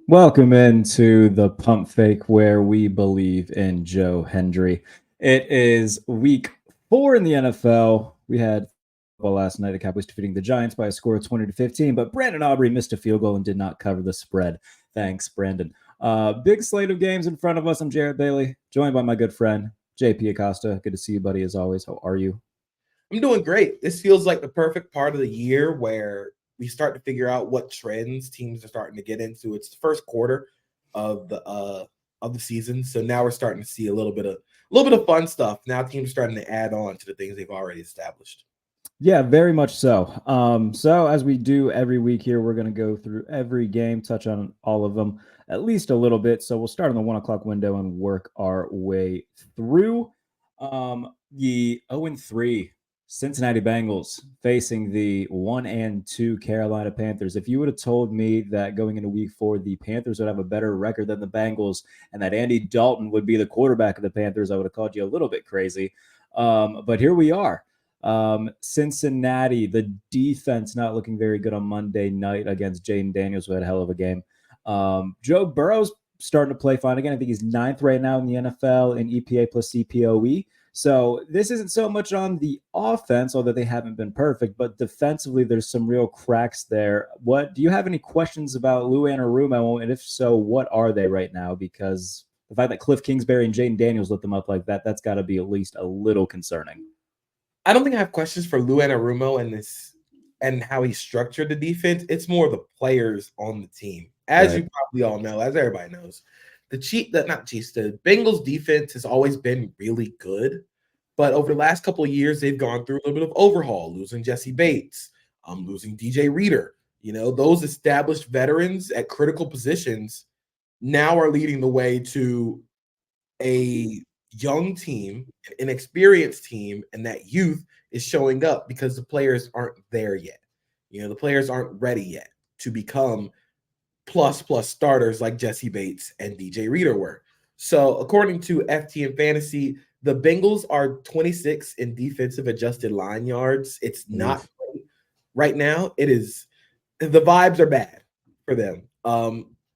Welcome into the Pump Fake, where we believe in Joe Hendry. It is week 4 in the NFL. We had football last night. The Cowboys defeating the Giants by a score of 20-15, but Brandon Aubrey missed a field goal and did not cover the spread. Thanks, Brandon. Big slate of games in front of us. I'm Jarrett Bailey, joined by my good friend, JP Acosta. Good to see you, buddy, as always. How are you? I'm doing great. This feels like the perfect part of the year where we start to figure out what trends teams are starting to get into. It's the first quarter of the season, so now we're starting to see a little bit of fun stuff. Now teams are starting to add on to the things they've already established. Yeah, very much so. So as we do every week here, we're going to go through every game, touch on all of them at least a little bit. So we'll start in the 1 o'clock window and work our way through. The 0-3 Cincinnati Bengals facing the 1-2 Carolina Panthers. If you would have told me that going into week 4, the Panthers would have a better record than the Bengals and that Andy Dalton would be the quarterback of the Panthers, I would have called you a little bit crazy. But here we are. Cincinnati, the defense not looking very good on Monday night against Jayden Daniels, who had a hell of a game. Joe Burrow's starting to play fine again. I think he's 9th right now in the NFL in EPA plus CPOE. So this isn't so much on the offense, although they haven't been perfect, but defensively, there's some real cracks there. What do you have any questions about Lou Anarumo? And if so, what are they right now? Because the fact that Cliff Kingsbury and Jayden Daniels lit them up like that, that's got to be at least a little concerning. I don't think I have questions for Lou Anarumo and how he structured the defense. It's more the players on the team. As you probably all know, as everybody knows, the Bengals defense has always been really good. But over the last couple of years, they've gone through a little bit of overhaul, losing Jesse Bates, losing DJ Reader. Those established veterans at critical positions now are leading the way to a young team, an inexperienced team, and that youth is showing up because the players aren't there yet. The players aren't ready yet to become plus starters like Jesse Bates and DJ Reader were. So according to FTN Fantasy, the Bengals are 26 in defensive adjusted line yards. It's not great right now. It is, the vibes are bad for them.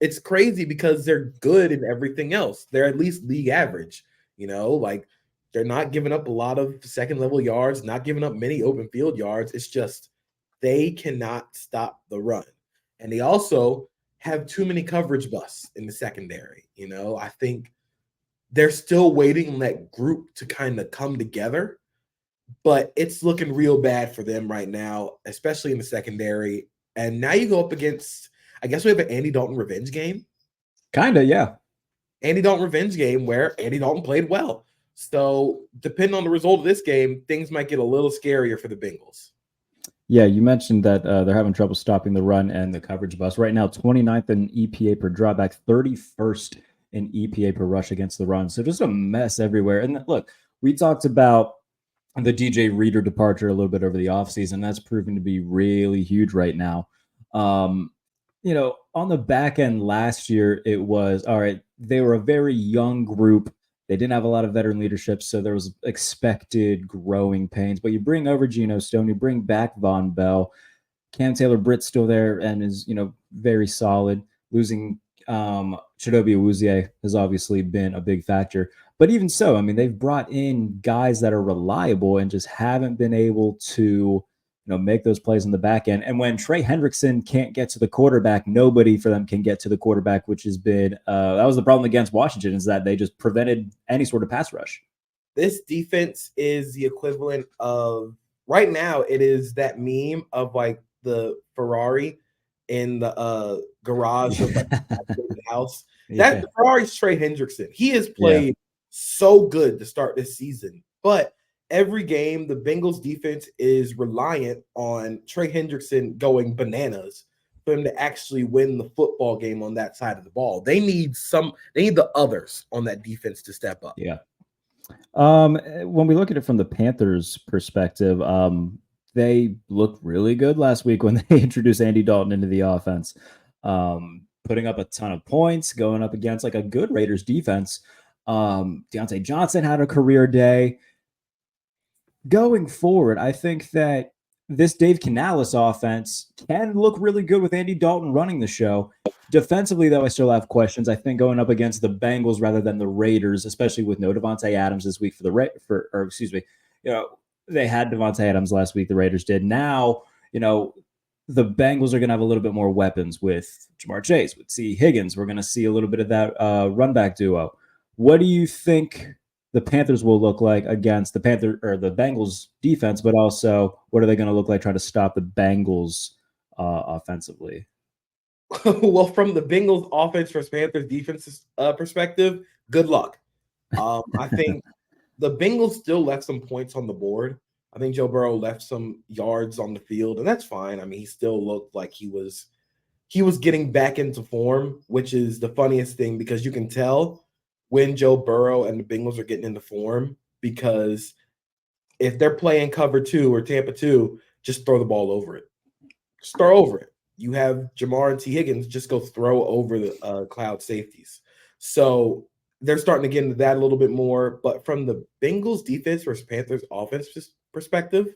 It's crazy because they're good in everything else. They're at least league average. Like they're not giving up a lot of second level yards, not giving up many open field yards. It's just they cannot stop the run. And they also have too many coverage busts in the secondary. I think they're still waiting on that group to kind of come together, but it's looking real bad for them right now, especially in the secondary. And now you go up against, I guess we have an Andy Dalton revenge game. Kind of, yeah. Andy Dalton revenge game where Andy Dalton played well. So depending on the result of this game, things might get a little scarier for the Bengals. Yeah, you mentioned that they're having trouble stopping the run and the coverage bust. Right now, 29th in EPA per dropback, 31st in EPA per rush against the run. So just a mess everywhere. And look, we talked about the DJ Reader departure a little bit over the offseason. That's proving to be really huge right now. On the back end last year, it was, all right, they were a very young group. They didn't have a lot of veteran leadership, so there was expected growing pains. But you bring over Geno Stone, you bring back Von Bell. Cam Taylor-Britt's still there and is, very solid. Losing Chidobe Awuzie has obviously been a big factor. But even so, they've brought in guys that are reliable and just haven't been able to make those plays in the back end. And when Trey Hendrickson can't get to the quarterback, nobody for them can get to the quarterback, which has been that was the problem against Washington, is that they just prevented any sort of pass rush. This defense is the equivalent of, right now, it is that meme of like the Ferrari in the garage of like the house. That the Ferrari's Trey Hendrickson. He has played so good to start this season, but every game, the Bengals defense is reliant on Trey Hendrickson going bananas for him to actually win the football game on that side of the ball. They need the others on that defense to step up. Yeah. When we look at it from the Panthers' perspective, they looked really good last week when they introduced Andy Dalton into the offense, putting up a ton of points, going up against like a good Raiders defense. Deontay Johnson had a career day. Going forward, I think that this Dave Canales offense can look really good with Andy Dalton running the show. Defensively, though, I still have questions. I think going up against the Bengals rather than the Raiders, especially with no Devontae Adams this week they had Devontae Adams last week. The Raiders did. Now, the Bengals are going to have a little bit more weapons with Jamar Chase, with C. Higgins. We're going to see a little bit of that run back duo. What do you think the Panthers will look like against the Bengals defense, but also what are they going to look like trying to stop the Bengals offensively? Well, from the Bengals offense versus Panthers defense perspective, good luck. I think the Bengals still left some points on the board. I think Joe Burrow left some yards on the field, and that's fine. I mean, he still looked like he was getting back into form, which is the funniest thing because you can tell when Joe Burrow and the Bengals are getting into form, because if they're playing cover 2 or Tampa 2, just throw the ball over it. Just throw over it. You have Jamar and T. Higgins, just go throw over the cloud safeties. So they're starting to get into that a little bit more. But from the Bengals defense versus Panthers offense perspective,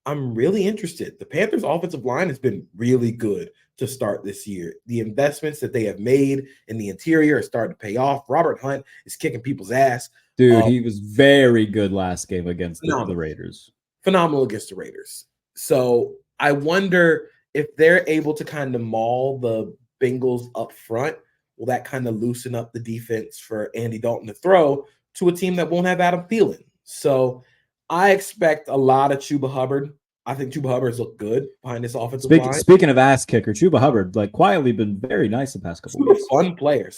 I'm really interested. The Panthers offensive line has been really good to start this year. The investments that they have made in the interior are starting to pay off. Robert Hunt is kicking people's ass. Dude, he was very good last game against the Raiders. Phenomenal against the Raiders. So I wonder if they're able to kind of maul the Bengals up front, will that kind of loosen up the defense for Andy Dalton to throw to a team that won't have Adam Thielen? So I expect a lot of Chuba Hubbard. I think Chuba Hubbard's looked good behind this offensive line. Speaking of ass kicker, Chuba Hubbard, quietly been very nice the past couple weeks.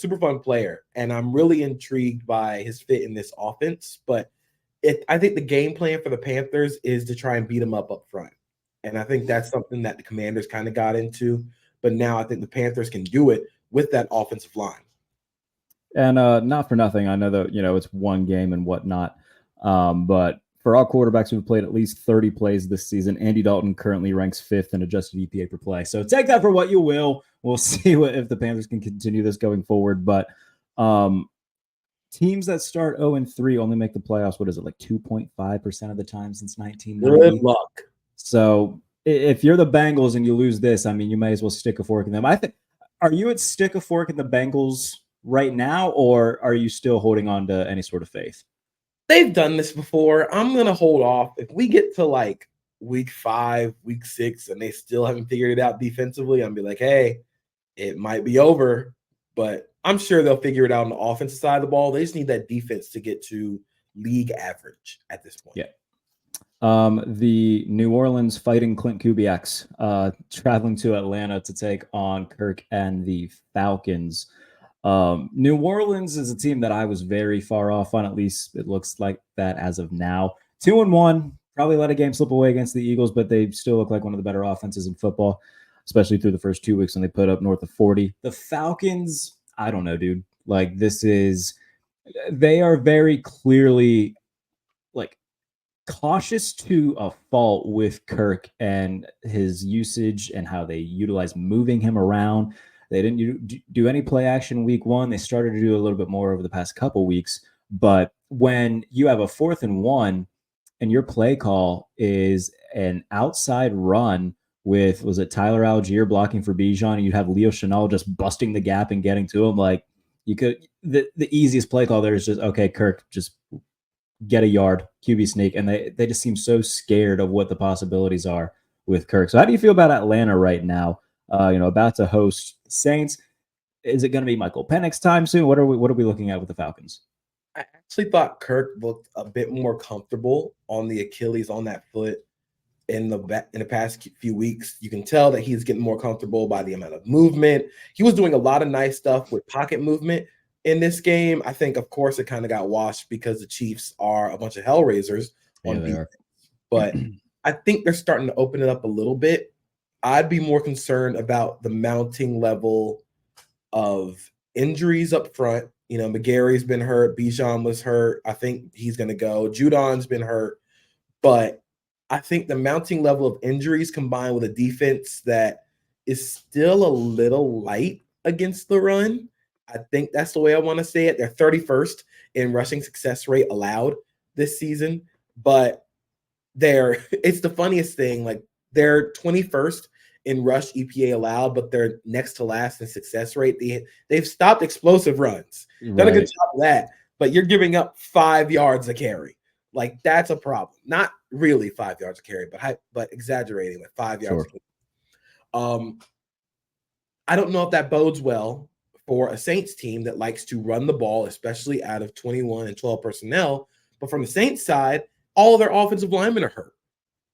Super fun player. And I'm really intrigued by his fit in this offense. But I think the game plan for the Panthers is to try and beat him up front. And I think that's something that the Commanders kind of got into. But now I think the Panthers can do it with that offensive line. And not for nothing, I know that, it's one game and whatnot. But for all quarterbacks who've played at least 30 plays this season, Andy Dalton currently ranks 5th in adjusted EPA per play. So take that for what you will. We'll see if the Panthers can continue this going forward. But teams that start 0-3 only make the playoffs. What is it, 2.5% of the time since 1990? Good luck. So if you're the Bengals and you lose this, I mean, you may as well stick a fork in them. I think. Are you at stick a fork in the Bengals right now, or are you still holding on to any sort of faith? They've done this before. I'm going to hold off. If we get to week 5, week 6, and they still haven't figured it out defensively, I'm be like, hey, it might be over. But I'm sure they'll figure it out on the offensive side of the ball. They just need that defense to get to league average at this point. Yeah. The New Orleans Fighting Clint Kubiaks traveling to Atlanta to take on Kirk and the Falcons. New Orleans is a team that I was very far off on. At least it looks like that as of now. 2-1, probably let a game slip away against the Eagles, but they still look like one of the better offenses in football, especially through the first 2 weeks when they put up north of 40. The Falcons, I don't know, dude. They are very clearly cautious to a fault with Kirk and his usage and how they utilize moving him around. They didn't do any play action week 1. They started to do a little bit more over the past couple weeks. But when you have a 4th and 1 and your play call is an outside run with, was it Tyler Algier blocking for Bijan, and you'd have Leo Chenal just busting the gap and getting to him, the easiest play call there is just, okay, Kirk, just get a yard, QB sneak, and they just seem so scared of what the possibilities are with Kirk. So how do you feel about Atlanta right now? About to host Saints. Is it going to be Michael Penix time soon? What are we looking at with the Falcons? I actually thought Kirk looked a bit more comfortable on the Achilles on that foot in the past few weeks. You can tell that he's getting more comfortable by the amount of movement. He was doing a lot of nice stuff with pocket movement in this game. I think, of course, it kind of got washed because the Chiefs are a bunch of hellraisers on defense. But I think they're starting to open it up a little bit. I'd be more concerned about the mounting level of injuries up front. McGarry's been hurt. Bijan was hurt. I think he's going to go. Judon's been hurt. But I think the mounting level of injuries combined with a defense that is still a little light against the run, I think that's the way I want to say it. They're 31st in rushing success rate allowed this season, but it's the funniest thing. They're 21st in rush EPA allowed, but they're next to last in success rate. They've stopped explosive runs. Done a good job of that, but you're giving up 5 yards a carry. Like, that's a problem. Not really 5 yards a carry, but exaggerating, like 5 yards a carry. I don't know if that bodes well for a Saints team that likes to run the ball, especially out of 21 and 12 personnel. But from the Saints side, all of their offensive linemen are hurt.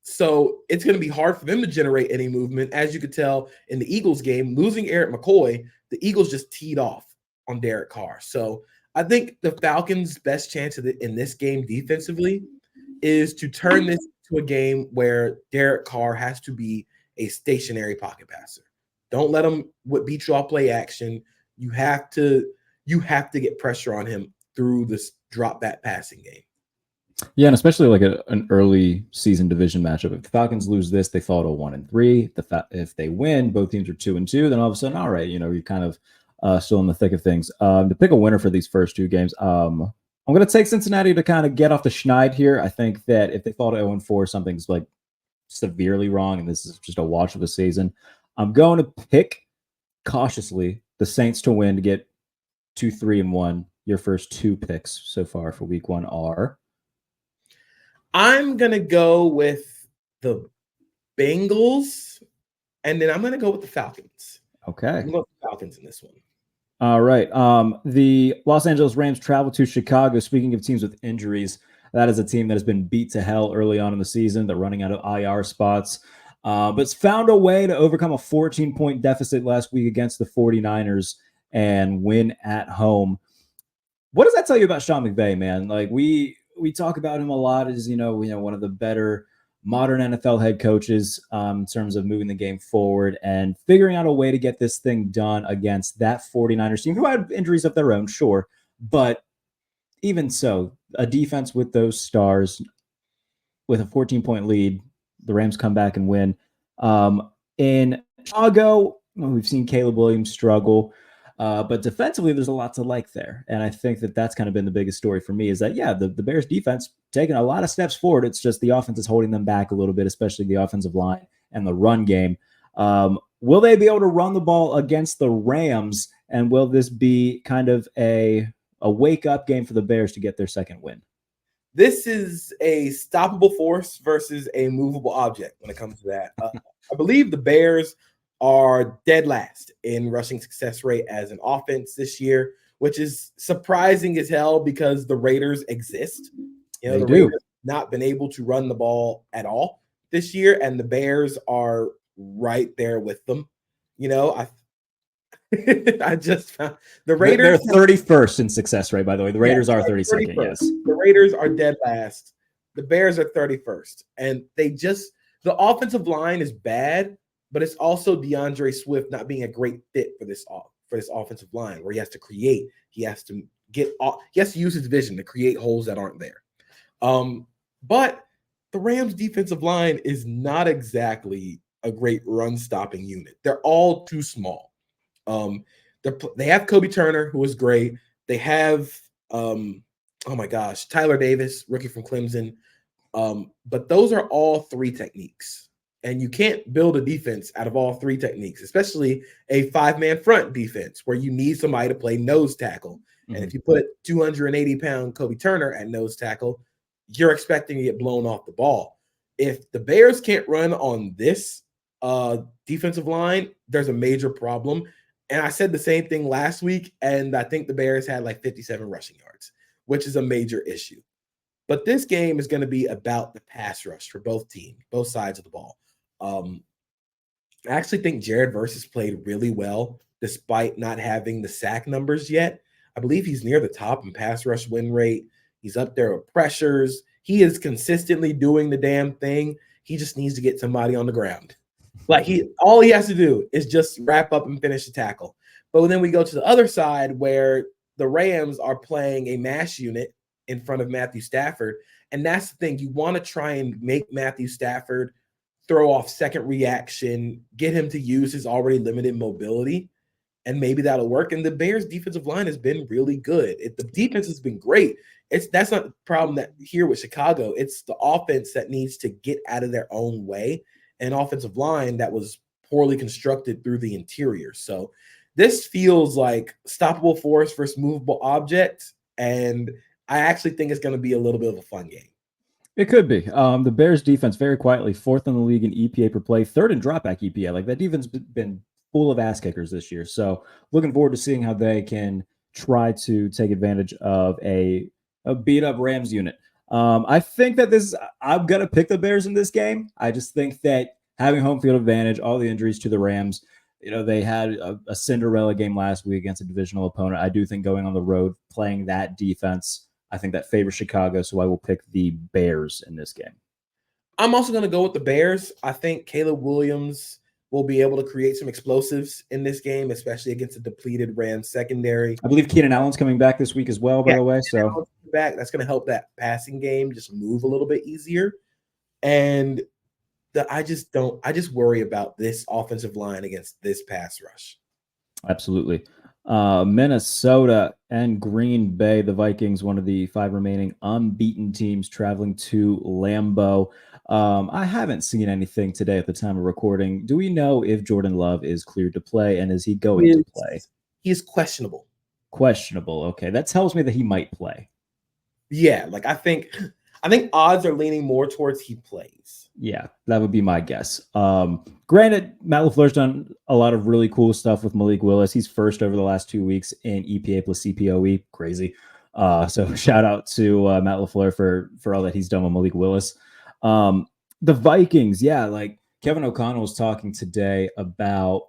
So it's going to be hard for them to generate any movement. As you could tell in the Eagles game, losing Eric McCoy, the Eagles just teed off on Derek Carr. So I think the Falcons' best chance in this game defensively is to turn this to a game where Derek Carr has to be a stationary pocket passer. Don't let him beat you off play action. You have to get pressure on him through this drop back passing game. Yeah, and especially like an early season division matchup. If the Falcons lose this, they fall to 1-3. If they win, both teams are 2-2. Then all of a sudden, all right, you're kind of still in the thick of things. To pick a winner for these first two games, I'm going to take Cincinnati to kind of get off the schneid here. I think that if they fall to 0-4, something's like severely wrong, and this is just a watch of the season. I'm going to pick cautiously the Saints to win to get 2-3-1. Your first two picks so far for week 1 are? I'm going to go with the Bengals, and then I'm going to go with the Falcons. Okay. I'm going to go with the Falcons in this one. All right. The Los Angeles Rams travel to Chicago. Speaking of teams with injuries, that is a team that has been beat to hell early on in the season. They're running out of IR spots, but it's found a way to overcome a 14-point deficit last week against the 49ers and win at home. What does that tell you about Sean McVay, man? Like, we talk about him a lot as, one of the better modern NFL head coaches in terms of moving the game forward and figuring out a way to get this thing done against that 49ers team who had injuries of their own, sure. But even so, a defense with those stars, with a 14-point lead, the Rams come back and win. In Chicago, we've seen Caleb Williams struggle. But defensively, there's a lot to like there. And I think that that's kind of been the biggest story for me is that, the Bears defense taking a lot of steps forward. It's just the offense is holding them back a little bit, especially the offensive line and the run game. Will they be able to run the ball against the Rams? And will this be kind of a wake-up game for the Bears to get their second win? This is a stoppable force versus a movable object when it comes to that. I believe the Bears are dead last in rushing success rate as an offense this year, which is surprising as hell because the Raiders exist. The Raiders have not been able to run the ball at all this year, and the Bears are right there with them. I just found the Raiders. They're 31st in success rate, by the way. The Raiders are 32nd, yes. The Raiders are dead last. The Bears are 31st. And the offensive line is bad, but it's also DeAndre Swift not being a great fit for this offensive line where he has to create. He has to use his vision to create holes that aren't there. But the Rams defensive line is not exactly a great run stopping unit. They're all too small. They have Kobe Turner, who is great. They have Tyler Davis, rookie from Clemson. But those are all 3 techniques. And you can't build a defense out of all 3 techniques, especially a 5-man front defense where you need somebody to play nose tackle. Mm-hmm. And if you put 280-pound Kobe Turner at nose tackle, you're expecting to get blown off the ball. If the Bears can't run on this defensive line, there's a major problem. And I said the same thing last week, and I think the Bears had like 57 rushing yards, which is a major issue. But this game is going to be about the pass rush for both sides of the ball. I actually think Jarrett versus played really well despite not having the sack numbers yet. I believe he's near the top in pass rush win rate. He's up there with pressures. He is consistently doing the damn thing. He just needs to get somebody on the ground. All he has to do is just wrap up and finish the tackle. But then we go to the other side where the Rams are playing a mash unit in front of Matthew Stafford. And that's the thing. You want to try and make Matthew Stafford throw off second reaction, get him to use his already limited mobility, and maybe that'll work. And the Bears' defensive line has been really good. The defense has been great. That's not the problem that here with Chicago. It's the offense that needs to get out of their own way an offensive line that was poorly constructed through the interior. So this feels like stoppable force versus movable object, and I actually think it's going to be a little bit of a fun game. It could be. The Bears defense very quietly 4th in the league in EPA per play, 3rd in dropback EPA. Like that defense been full of ass kickers this year. So looking forward to seeing how they can try to take advantage of a beat up Rams unit. I think that I'm going to pick the Bears in this game. I just think that having home field advantage, all the injuries to the Rams, they had a Cinderella game last week against a divisional opponent. I do think going on the road, playing that defense, I think that favors Chicago, so I will pick the Bears in this game. I'm also going to go with the Bears. I think Caleb Williams will be able to create some explosives in this game, especially against a depleted Rams secondary. I believe Keenan Allen's coming back this week as well, by the way. So that's going to help that passing game just move a little bit easier. And I just worry about this offensive line against this pass rush. Absolutely. Minnesota and Green Bay, the Vikings, one of the 5 remaining unbeaten teams traveling to Lambeau. I haven't seen anything today at the time of recording. Do we know if Jordan Love is cleared to play, and is he going to play? He is questionable. Questionable. Okay. That tells me that he might play. Yeah. Like I think odds are leaning more towards he plays. Yeah, that would be my guess. Granted, Matt LaFleur's done a lot of really cool stuff with Malik Willis. He's first over the last 2 weeks in EPA plus CPOE. Crazy. So shout out to Matt LaFleur for all that he's done with Malik Willis. The Vikings, yeah, like Kevin O'Connell was talking today about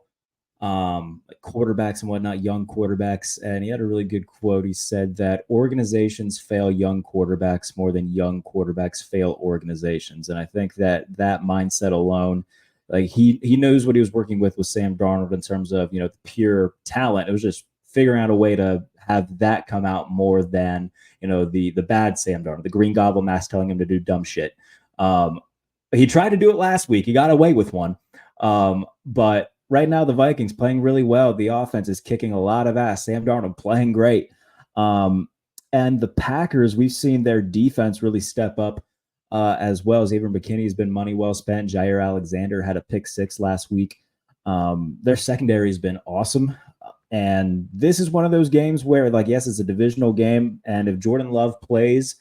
quarterbacks and whatnot, young quarterbacks, and he had a really good quote. He said that organizations fail young quarterbacks more than young quarterbacks fail organizations. And I think that mindset alone, like he knows what he was working with Sam Darnold in terms of the pure talent. It was just figuring out a way to have that come out more than the bad Sam Darnold, the Green Goblin mask telling him to do dumb shit. He tried to do it last week. He got away with one, but right now, the Vikings playing really well. The offense is kicking a lot of ass. Sam Darnold playing great. And the Packers, we've seen their defense really step up as well. Xavier McKinney has been money well spent. Jair Alexander had a pick 6 last week. Their secondary has been awesome. And this is one of those games where, like, yes, it's a divisional game. And if Jordan Love plays,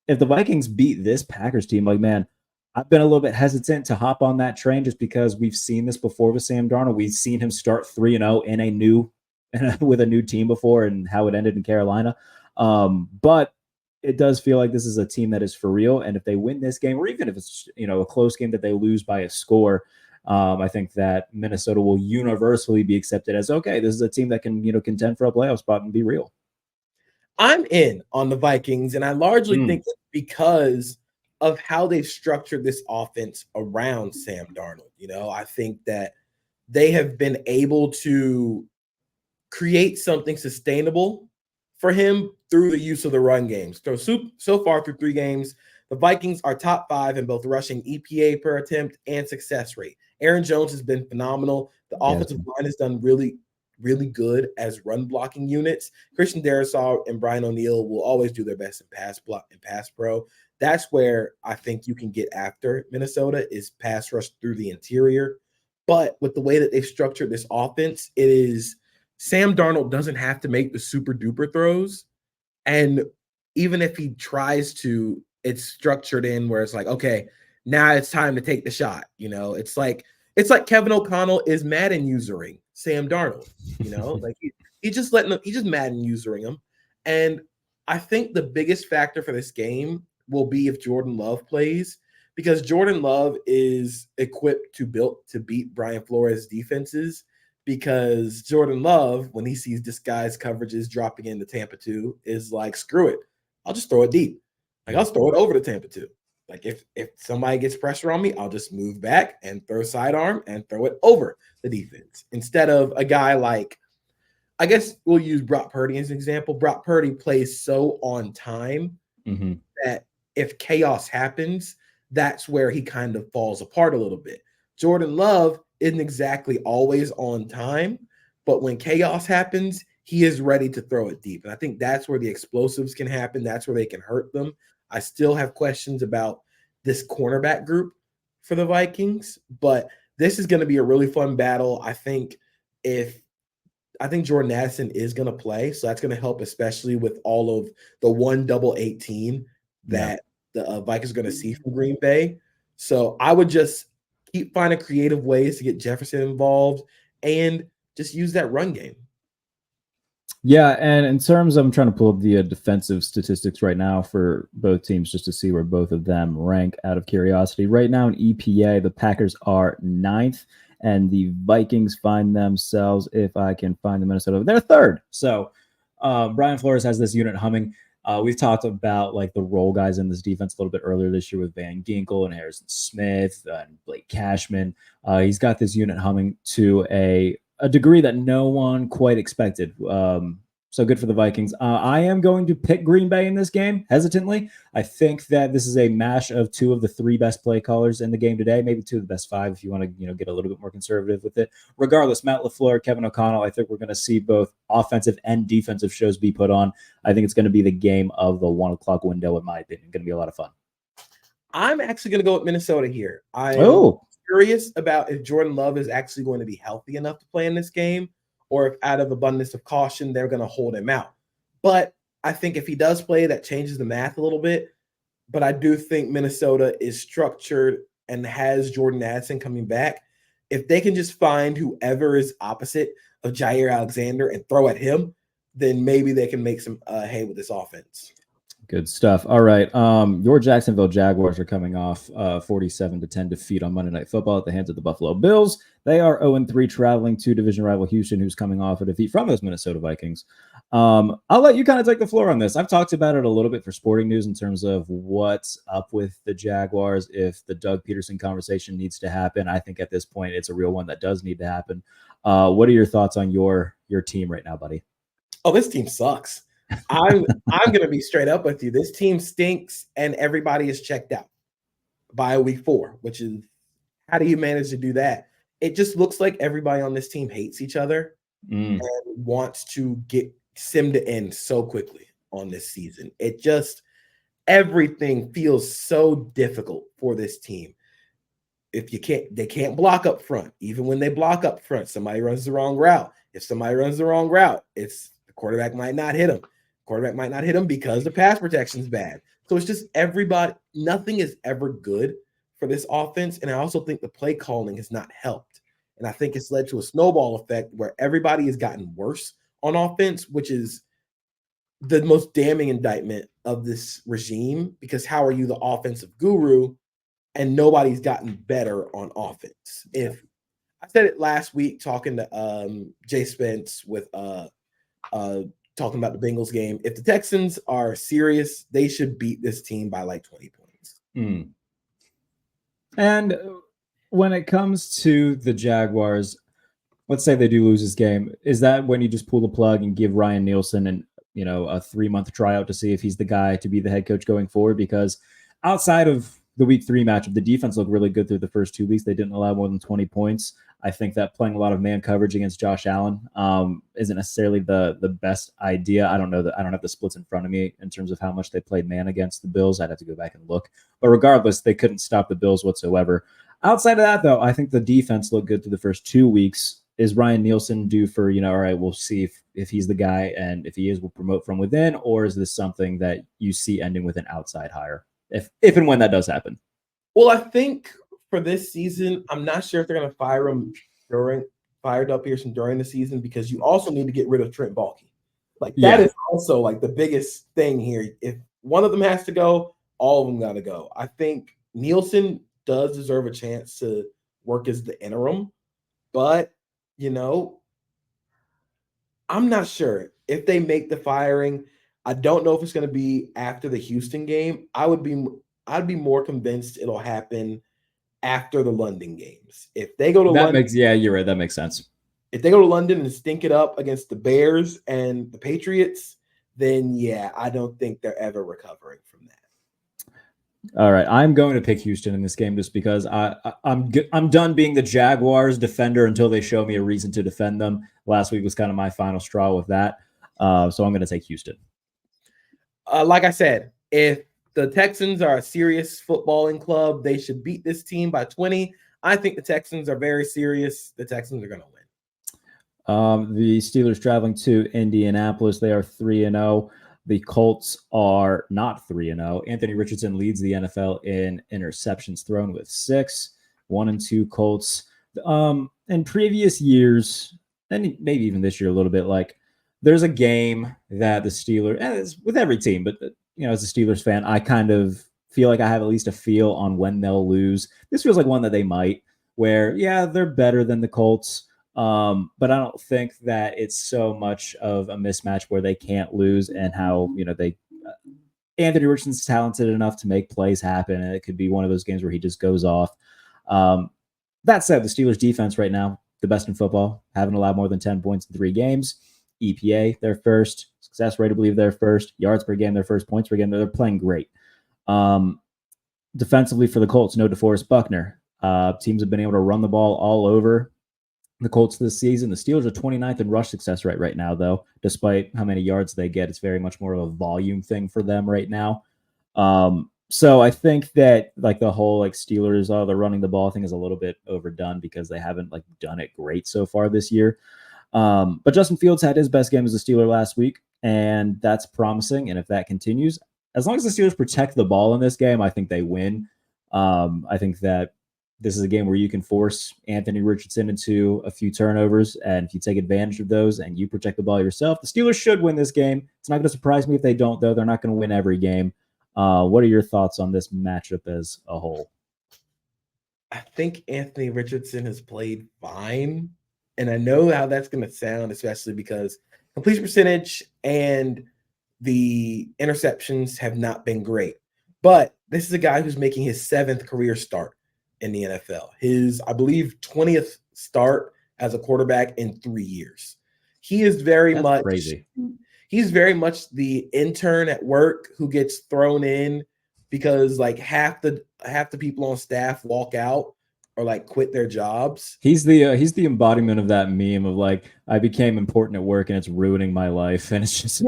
if the Vikings beat this Packers team, like, man, I've been a little bit hesitant to hop on that train just because we've seen this before with Sam Darnold. We've seen him start 3-0 with a new team before and how it ended in Carolina. But it does feel like this is a team that is for real. And if they win this game, or even if it's a close game that they lose by a score, I think that Minnesota will universally be accepted as, okay, this is a team that can contend for a playoff spot and be real. I'm in on the Vikings, and I largely think it's because of how they've structured this offense around Sam Darnold. I think that they have been able to create something sustainable for him through the use of the run games. So far through 3 games, the Vikings are top 5 in both rushing EPA per attempt and success rate. Aaron Jones has been phenomenal. The offensive line has done really, really good as run blocking units. Christian Darrisaw and Brian O'Neill will always do their best in pass block and pass pro. That's where I think you can get after Minnesota is pass rush through the interior. But with the way that they've structured this offense, it is Sam Darnold doesn't have to make the super duper throws. And even if he tries to, it's structured in where it's like, okay, now it's time to take the shot. It's like Kevin O'Connell is Madden usering Sam Darnold, like he's just Madden usering him. And I think the biggest factor for this game will be if Jordan Love plays, because Jordan Love is equipped to beat Brian Flores' defenses, because Jordan Love, when he sees disguised coverages dropping into Tampa 2, is like, screw it. I'll just throw it deep. Like, I'll throw it over to Tampa 2. Like, if somebody gets pressure on me, I'll just move back and throw sidearm and throw it over the defense. Instead of a guy like, I guess we'll use Brock Purdy as an example. Brock Purdy plays so on time that if chaos happens, that's where he kind of falls apart a little bit. Jordan Love isn't exactly always on time, but when chaos happens, he is ready to throw it deep. And I think that's where the explosives can happen. That's where they can hurt them. I still have questions about this cornerback group for the Vikings, but this is going to be a really fun battle. I think Jordan Addison is going to play, so that's going to help, especially with all of the 1-8-18 that the Vikings are going to see from Green Bay. So I would just keep finding creative ways to get Jefferson involved and just use that run game. Yeah, and in terms of, I'm trying to pull up the defensive statistics right now for both teams just to see where both of them rank out of curiosity. Right now in EPA, the Packers are 9th, and the Vikings find themselves, if I can find the Minnesota, they're 3rd. So Brian Flores has this unit humming. We've talked about like the role guys in this defense a little bit earlier this year with Van Ginkel and Harrison Smith and Blake Cashman. He's got this unit humming to a degree that no one quite expected. So good for the Vikings. I am going to pick Green Bay in this game, hesitantly. I think that this is a mash of 2 of the 3 best play callers in the game today, maybe 2 of the best 5 if you want to get a little bit more conservative with it. Regardless, Matt LaFleur, Kevin O'Connell, I think we're going to see both offensive and defensive shows be put on. I think it's going to be the game of the 1 o'clock window, in my opinion. Going to be a lot of fun. I'm actually going to go with Minnesota here. I'm curious about if Jordan Love is actually going to be healthy enough to play in this game, or if out of abundance of caution, they're going to hold him out. But I think if he does play, that changes the math a little bit. But I do think Minnesota is structured and has Jordan Addison coming back. If they can just find whoever is opposite of Jair Alexander and throw at him, then maybe they can make some hay with this offense. Good stuff. All right. Your Jacksonville Jaguars are coming off 47-10 defeat on Monday Night Football at the hands of the Buffalo Bills. They are 0-3 traveling to division rival Houston, who's coming off a defeat from those Minnesota Vikings. I'll let you kind of take the floor on this. I've talked about it a little bit for Sporting News in terms of what's up with the Jaguars. If the Doug Peterson conversation needs to happen, I think at this point it's a real one that does need to happen. What are your thoughts on your team right now, buddy? Oh, this team sucks. I'm going to be straight up with you. This team stinks, and everybody is checked out by week 4, which is, how do you manage to do that? It just looks like everybody on this team hates each other and wants to get sim to end so quickly on this season. It just, everything feels so difficult for this team. If they can't block up front. Even when they block up front, somebody runs the wrong route. If somebody runs the wrong route, the quarterback might not hit him. Quarterback might not hit him because the pass protection is bad. So it's just everybody, nothing is ever good for this offense. And I also think the play calling has not helped. And I think it's led to a snowball effect where everybody has gotten worse on offense, which is the most damning indictment of this regime, because how are you the offensive guru and nobody's gotten better on offense? If I said it last week talking to Jay Spence with talking about the Bengals game. If the Texans are serious, they should beat this team by like 20 points. And when it comes to the Jaguars, let's say they do lose this game, is that when you just pull the plug and give Ryan Nielsen a 3-month tryout to see if he's the guy to be the head coach going forward? Because outside of the week 3 matchup, the defense looked really good through the first 2 weeks. They didn't allow more than 20 points. I think that playing a lot of man coverage against Josh Allen isn't necessarily the best idea. I don't have the splits in front of me in terms of how much they played man against the Bills. I'd have to go back and look. But regardless, they couldn't stop the Bills whatsoever. Outside of that, though, I think the defense looked good through the first 2 weeks. Is Ryan Nielsen due for, all right, we'll see if he's the guy, and if he is, we'll promote from within, or is this something that you see ending with an outside hire, if and when that does happen? Well, I think for this season, I'm not sure if they're going to fire him fired up Pearson during the season, because you also need to get rid of Trent Baalke. That is also like the biggest thing here. If one of them has to go, all of them got to go. I think Nielsen does deserve a chance to work as the interim, but I'm not sure if they make the firing. I don't know if it's going to be after the Houston game. I'd be more convinced it'll happen after the London games. If they go to London, you're right. That makes sense. If they go to London and stink it up against the Bears and the Patriots, then I don't think they're ever recovering from that. All right, I'm going to pick Houston in this game just because I'm done being the Jaguars defender until they show me a reason to defend them. Last week was kind of my final straw with that, so I'm going to take Houston. Like I said, if the Texans are a serious footballing club. They should beat this team by 20. I think the Texans are very serious. The Texans are going to win. The Steelers traveling to Indianapolis. They are 3-0. The Colts are not 3-0. Anthony Richardson leads the NFL in interceptions thrown with 6. 1-2 Colts. In previous years, and maybe even this year a little bit, like there's a game that the Steelers, and it's with every team, but as a Steelers fan, I kind of feel like I have at least a feel on when they'll lose. This feels like one that they might, where they're better than the Colts. But I don't think that it's so much of a mismatch where they can't lose, and how Anthony Richardson's talented enough to make plays happen, and it could be one of those games where he just goes off. That said, the Steelers defense right now, the best in football, haven't allowed more than 10 points in 3 games. EPA, they're first. Success rate, I believe they're first. Yards per game, they're first. Points per game, they're playing great. Defensively for the Colts, no DeForest Buckner. Teams have been able to run the ball all over the Colts this season. The Steelers are 29th in rush success rate right now, though. Despite how many yards they get, it's very much more of a volume thing for them right now. So I think that the whole Steelers, they're running the ball thing is a little bit overdone because they haven't done it great so far this year. But Justin Fields had his best game as a Steeler last week, and that's promising. And if that continues, as long as the Steelers protect the ball in this game, I think they win. I think that this is a game where you can force Anthony Richardson into a few turnovers, and if you take advantage of those and you protect the ball yourself, the Steelers should win this game. It's not going to surprise me if they don't, though. They're not going to win every game. What are your thoughts on this matchup as a whole? I think Anthony Richardson has played fine, and I know how that's going to sound, especially because completion percentage and the interceptions have not been great. But this is a guy who's making his 7th career start in the NFL. His, I believe, 20th start as a quarterback in 3 years. He is very much crazy. He's very much the intern at work who gets thrown in because half the people on staff walk out or quit their jobs. He's the embodiment of that meme of I became important at work and it's ruining my life, and it's just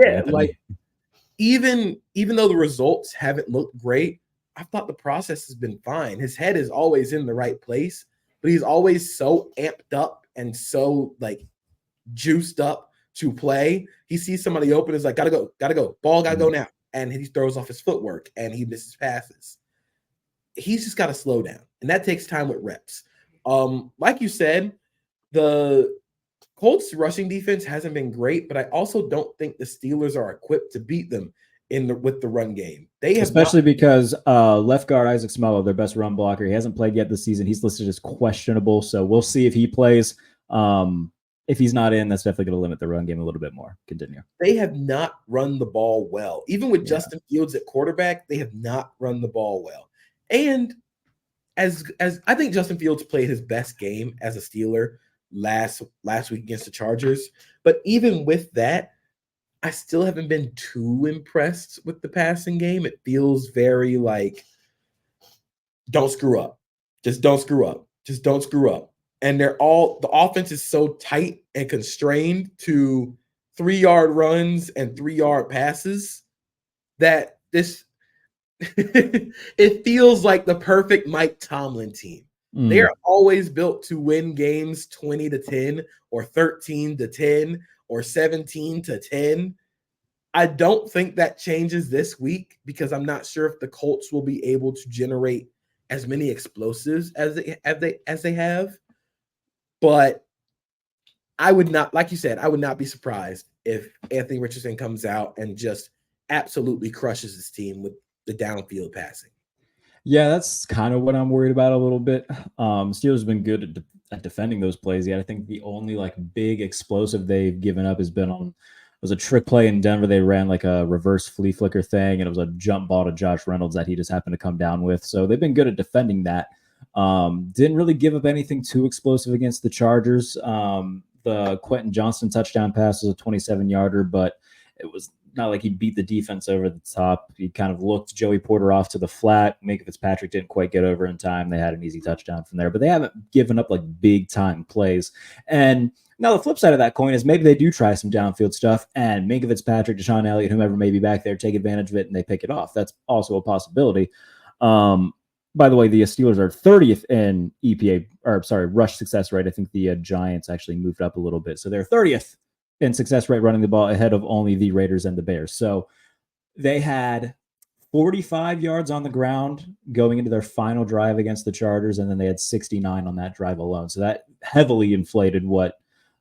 even though the results haven't looked great, I thought the process has been fine. His head is always in the right place, but he's always so amped up and so juiced up to play. He sees somebody open, is gotta go, ball gotta go now, and he throws off his footwork and he misses passes. He's just got to slow down, and that takes time with reps. Like you said, the Colts rushing defense hasn't been great, but I also don't think the Steelers are equipped to beat them with the run game. Especially because left guard Isaac Smello, their best run blocker, he hasn't played yet this season. He's listed as questionable, so we'll see if he plays. If he's not in, that's definitely going to limit the run game a little bit more. Continue. They have not run the ball well. Even with Justin Fields at quarterback, they have not run the ball well. And as I think Justin Fields played his best game as a Steeler last week against the Chargers. But even with that, I still haven't been too impressed with the passing game. It feels very don't screw up. Just don't screw up. Just don't screw up. And the offense is so tight and constrained to 3-yard runs and 3-yard passes that it feels like the perfect Mike Tomlin team. They are always built to win games 20-10 or 13-10 or 17-10. I don't think that changes this week because I'm not sure if the Colts will be able to generate as many explosives as they have. But I would not, like you said, I would not be surprised if Anthony Richardson comes out and just absolutely crushes his team with the downfield passing. Yeah, that's kind of what I'm worried about a little bit. Steelers have been good at defending those plays. Yet I think the only big explosive they've given up has been was a trick play in Denver. They ran a reverse flea flicker thing, and it was a jump ball to Josh Reynolds that he just happened to come down with. So they've been good at defending that. Didn't really give up anything too explosive against the Chargers. The Quentin Johnston touchdown pass was a 27-yarder, but it was not like he beat the defense over the top. He kind of looked Joey Porter off to the flat. Minka Fitzpatrick didn't quite get over in time. They had an easy touchdown from there, but they haven't given up big time plays. And Now, the flip side of that coin is maybe they do try some downfield stuff, and Minkah Fitzpatrick, Deshaun Elliott, whomever may be back there, take advantage of it, and they pick it off. That's also a possibility. By the way, the Steelers are 30th in rush success rate. I think the Giants actually moved up a little bit. So they're 30th in success rate running the ball, ahead of only the Raiders and the Bears. So they had 45 yards on the ground going into their final drive against the Chargers, and then they had 69 on that drive alone. So that heavily inflated what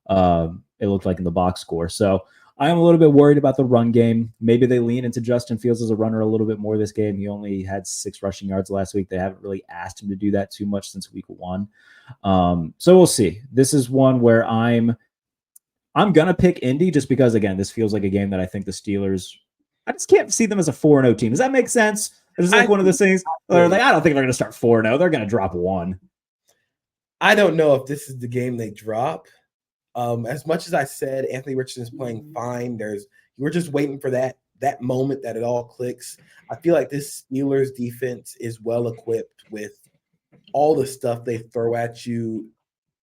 it looked like in the box score. So I am a little bit worried about the run game. Maybe they lean into Justin Fields as a runner a little bit more this game. He only had 6 rushing yards last week. They haven't really asked him to do that too much since week 1. So we'll see. This is one where I'm going to pick Indy just because, again, this feels like a game that I think the Steelers, I just can't see them as a 4-0 team. Does that make sense? It's like one of those things where I don't think they're going to start 4-0. They're going to drop 1. I don't know if this is the game they drop. As much as I said Anthony Richardson is playing fine, we're just waiting for that moment that it all clicks. I feel like this Steelers defense is well equipped with all the stuff they throw at you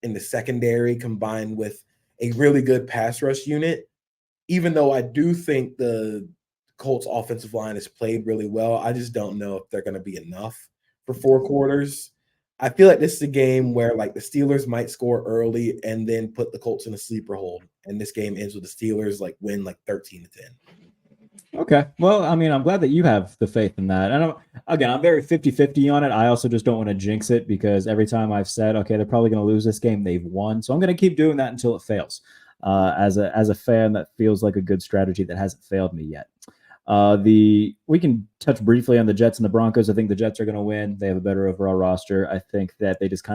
in the secondary, combined with a really good pass rush unit. Even though I do think the Colts offensive line has played really well, I just don't know if they're going to be enough for 4 quarters. I feel like this is a game where like the Steelers might score early and then put the Colts in a sleeper hold. And this game ends with the Steelers win 13-10. Okay. Well, I mean, I'm glad that you have the faith in that. And I'm very 50-50 on it. I also just don't want to jinx it because every time I've said, okay, they're probably going to lose this game, they've won. So I'm going to keep doing that until it fails. As a fan, that feels like a good strategy that hasn't failed me yet. We can touch briefly on the Jets and the Broncos. I think the Jets are going to win. They have a better overall roster. I think that they just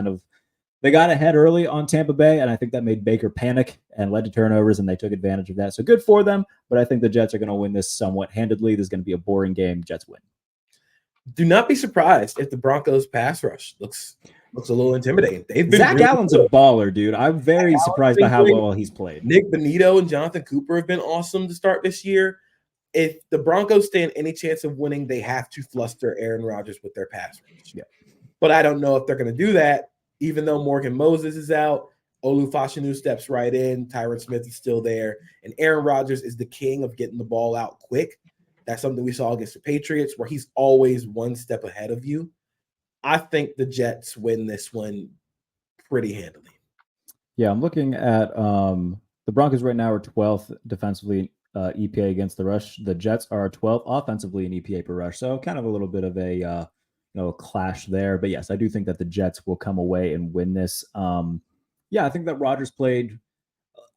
they got ahead early on Tampa Bay, and I think that made Baker panic and led to turnovers, and they took advantage of that. So good for them, but I think the Jets are going to win this somewhat handedly. This is going to be a boring game. Jets win. Do not be surprised if the Broncos pass rush looks a little intimidating. Zach Allen's a baller, dude. I'm very surprised by how well he's played. Nick Bonito and Jonathan Cooper have been awesome to start this year. If the Broncos stand any chance of winning, they have to fluster Aaron Rodgers with their pass rush. Yeah. But I don't know if they're going to do that, even though Morgan Moses is out. Olu Fashanu steps right in. Tyron Smith is still there. And Aaron Rodgers is the king of getting the ball out quick. That's something we saw against the Patriots, where he's always one step ahead of you. I think the Jets win this one pretty handily. Yeah, I'm looking at the Broncos right now are 12th defensively EPA against the rush. The Jets are 12th offensively in EPA per rush. So kind of a little bit of a clash there. But yes, I do think that the Jets will come away and win this. I think that Rodgers played.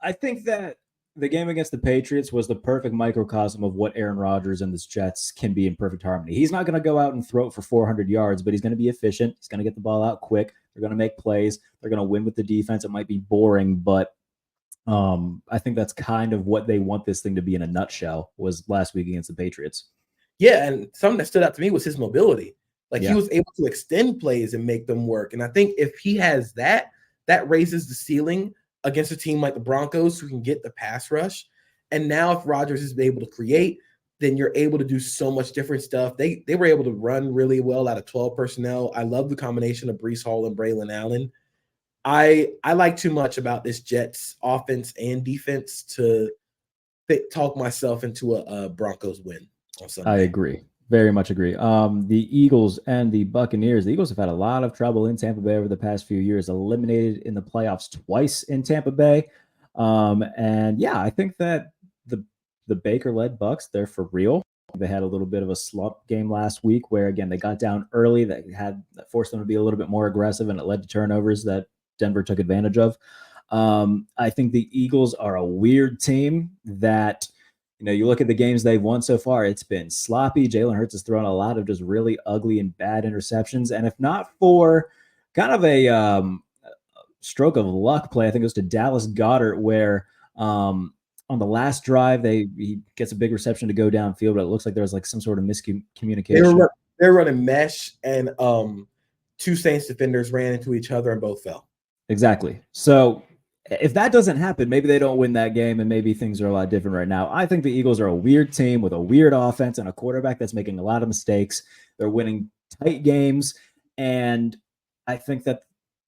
I think that the game against the Patriots was the perfect microcosm of what Aaron Rodgers and the Jets can be in perfect harmony. He's not going to go out and throw it for 400 yards, but he's going to be efficient. He's going to get the ball out quick. They're going to make plays. They're going to win with the defense. It might be boring, but I think that's kind of what they want this thing to be in a nutshell, was last week against the Patriots. Yeah, and something that stood out to me was his mobility. He was able to extend plays and make them work. And I think if he has that raises the ceiling against a team like the Broncos, who can get the pass rush. And now if Rodgers is able to create, then you're able to do so much different stuff. They were able to run really well out of 12 personnel. I love the combination of Breece Hall and Braylon Allen. I like too much about this Jets offense and defense to talk myself into a Broncos win on Sunday. I agree. Very much agree. The Eagles and the Buccaneers. The Eagles have had a lot of trouble in Tampa Bay over the past few years, eliminated in the playoffs twice in Tampa Bay. I think that the Baker-led Bucs, they're for real. They had a little bit of a slump game last week where, again, they got down early. That forced them to be a little bit more aggressive, and it led to turnovers that Denver took advantage of. I think the Eagles are a weird team that – you look at the games they've won so far, it's been sloppy. Jalen Hurts has thrown a lot of just really ugly and bad interceptions. And if not for kind of a stroke of luck play, I think it was to Dallas Goedert, where on the last drive, he gets a big reception to go downfield, but it looks like there was some sort of miscommunication. They're running mesh, and two Saints defenders ran into each other and both fell. Exactly. So if that doesn't happen, maybe they don't win that game, and maybe things are a lot different right now. I think the Eagles are a weird team with a weird offense and a quarterback that's making a lot of mistakes. They're winning tight games, and I think that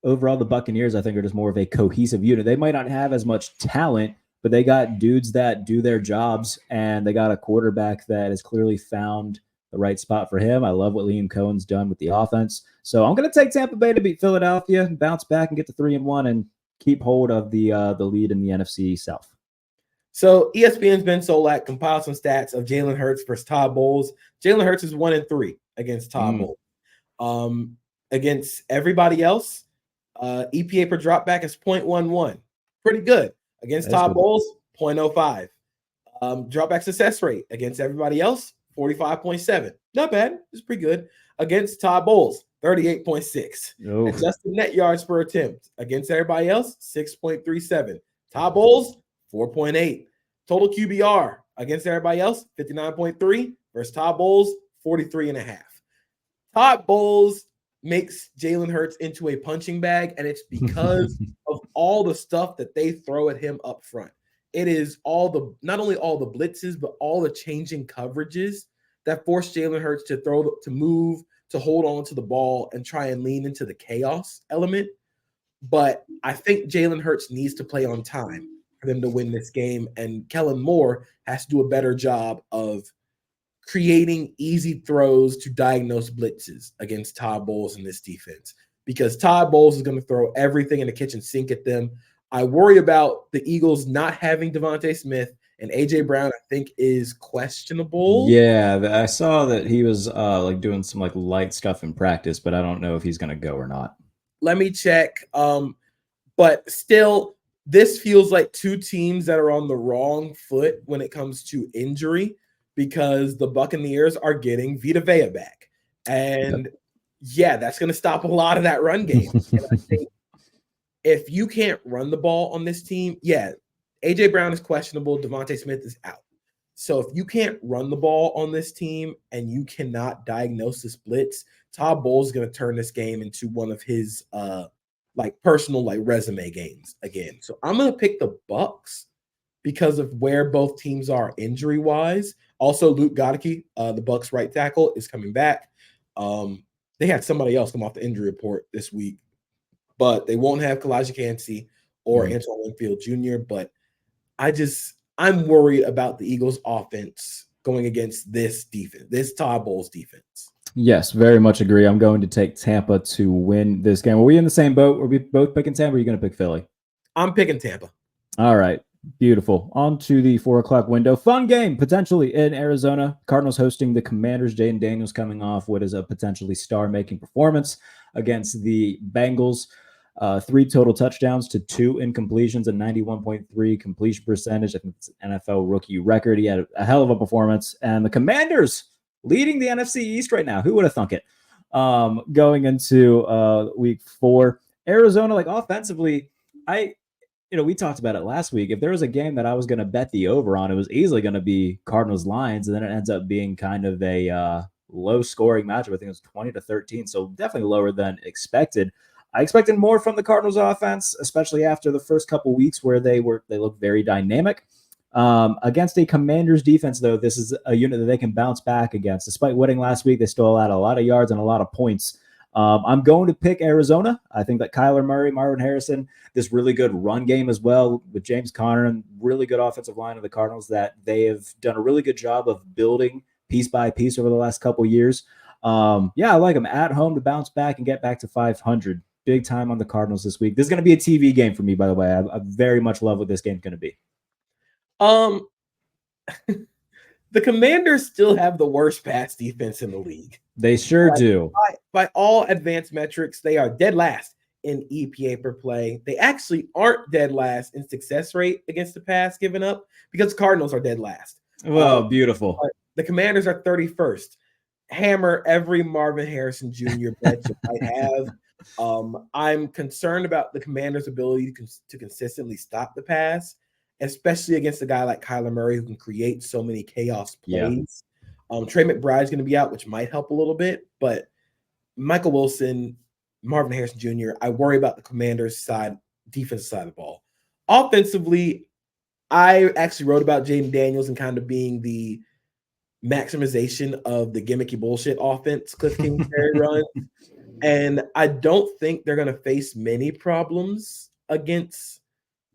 overall, the Buccaneers, I think, are just more of a cohesive unit. They might not have as much talent, but they got dudes that do their jobs, and they got a quarterback that has clearly found the right spot for him. I love what Liam Cohen's done with the offense. So I'm going to take Tampa Bay to beat Philadelphia, bounce back and get to 3-1, and keep hold of the lead in the NFC South. So ESPN's Ben Solak compiled some stats of Jalen Hurts versus Todd Bowles. Jalen Hurts is 1-3 against Todd Bowles. Against everybody else, EPA per dropback is 0.11. Pretty good. Against Todd Bowles, 0.05. Dropback success rate against everybody else, 45.7. Not bad. It's pretty good. Against Todd Bowles, 38.6. Adjusted net yards per attempt against everybody else, 6.37. Todd Bowles, 4.8. Total QBR against everybody else, 59.3 versus Todd Bowles, 43.5. Todd Bowles makes Jalen Hurts into a punching bag, and it's because of all the stuff that they throw at him up front. It is not only all the blitzes, but all the changing coverages that force Jalen Hurts to throw, to move, to hold on to the ball and try and lean into the chaos element. But I think Jalen Hurts needs to play on time for them to win this game, and Kellen Moore has to do a better job of creating easy throws to diagnose blitzes against Todd Bowles in this defense, because Todd Bowles is going to throw everything in the kitchen sink at them. I worry about the Eagles not having Devontae Smith, and A.J. Brown, I think, is questionable. Yeah, I saw that he was doing some light stuff in practice, but I don't know if he's going to go or not. Let me check. But still, this feels like two teams that are on the wrong foot when it comes to injury, because the Buccaneers are getting Vita Vea back. And yeah, that's going to stop a lot of that run game. And I think if you can't run the ball on this team, A.J. Brown is questionable. Devontae Smith is out. So if you can't run the ball on this team and you cannot diagnose this blitz, Todd Bowles is going to turn this game into one of his personal resume games again. So I'm going to pick the Bucs because of where both teams are injury-wise. Also, Luke Goedeke, the Bucs right tackle, is coming back. They had somebody else come off the injury report this week, but they won't have Kalijah Kancey or Antoine Winfield Jr. But I'm worried about the Eagles' offense going against this defense, this Todd Bowles defense. Yes, very much agree. I'm going to take Tampa to win this game. Are we in the same boat? Are we both picking Tampa, or are you going to pick Philly? I'm picking Tampa. All right. Beautiful. On to the 4:00 window. Fun game, potentially, in Arizona. Cardinals hosting the Commanders. Jayden Daniels coming off what is a potentially star-making performance against the Bengals. 3 total touchdowns to 2 incompletions, a 91.3 completion percentage. I think it's an NFL rookie record. He had a hell of a performance. And the Commanders leading the NFC East right now. Who would have thunk it? Going into week 4. Arizona, offensively, we talked about it last week. If there was a game that I was going to bet the over on, it was easily going to be Cardinals-Lions, and then it ends up being kind of a low-scoring matchup. I think it was 20-13, so definitely lower than expected. I expected more from the Cardinals offense, especially after the first couple weeks where they looked very dynamic. Against a Commanders defense, though, this is a unit that they can bounce back against. Despite winning last week, they still had a lot of yards and a lot of points. I'm going to pick Arizona. I think that Kyler Murray, Marvin Harrison, this really good run game as well with James Conner, and really good offensive line of the Cardinals that they have done a really good job of building piece by piece over the last couple years. I like them at home to bounce back and get back to 500. Big time on the Cardinals this week. This is going to be a TV game for me, by the way. I very much love what this game's going to be. The Commanders still have the worst pass defense in the league. They sure do. By all advanced metrics, they are dead last in EPA per play. They actually aren't dead last in success rate against the pass given up, because Cardinals are dead last. Well, beautiful. The Commanders are 31st. Hammer every Marvin Harrison Jr. bet you might have. I'm concerned about the Commanders' ability to consistently stop the pass, especially against a guy like Kyler Murray who can create so many chaos plays. Trey McBride's going to be out, which might help a little bit, but Michael Wilson, Marvin Harrison Jr., I worry about the Commanders' defensive side of the ball. Offensively, I actually wrote about Jayden Daniels and kind of being the maximization of the gimmicky bullshit offense Cliff Kingsbury runs. And I don't think they're going to face many problems against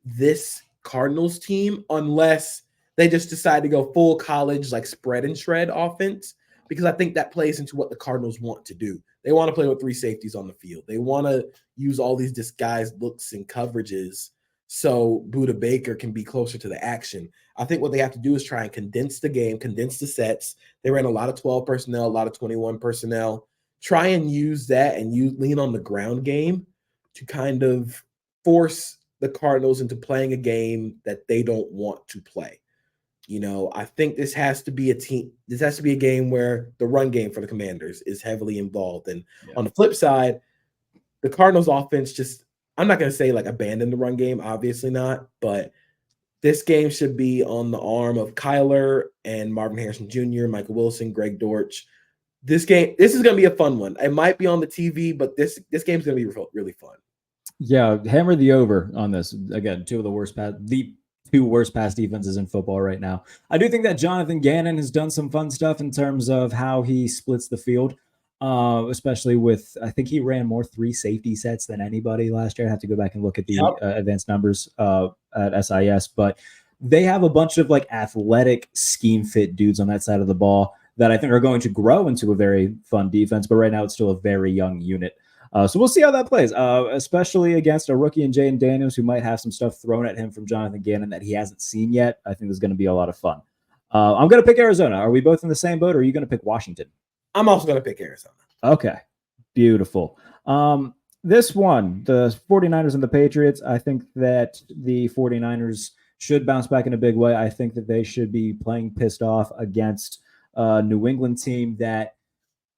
this Cardinals team unless they just decide to go full college, like spread and shred offense, because I think that plays into what the Cardinals want to do. They want to play with 3 safeties on the field. They want to use all these disguised looks and coverages so Buda Baker can be closer to the action. I think what they have to do is try and condense the game, condense the sets. They ran a lot of 12 personnel, a lot of 21 personnel. Try and use that and you lean on the ground game to kind of force the Cardinals into playing a game that they don't want to play. I think this has to be a game where the run game for the Commanders is heavily involved. And on the flip side, the Cardinals offense I'm not going to say like abandon the run game, obviously not, but this game should be on the arm of Kyler and Marvin Harrison Jr., Michael Wilson, Greg Dortch. This is going to be a fun one. It might be on the TV, but this game's going to be really fun. Yeah, hammer the over on this. Again, the two worst pass defenses in football right now. I do think that Jonathan Gannon has done some fun stuff in terms of how he splits the field, especially with, I think he ran more 3 safety sets than anybody last year. I have to go back and look at the advanced numbers at SIS, but they have a bunch of like athletic scheme fit dudes on that side of the ball that I think are going to grow into a very fun defense, but right now it's still a very young unit. So we'll see how that plays, especially against a rookie in Jayden Daniels who might have some stuff thrown at him from Jonathan Gannon that he hasn't seen yet. I think there's going to be a lot of fun. I'm going to pick Arizona. Are we both in the same boat, or are you going to pick Washington? I'm also going to pick Arizona. Okay, beautiful. This one, the 49ers and the Patriots, I think that the 49ers should bounce back in a big way. I think that they should be playing pissed off against a New England team that,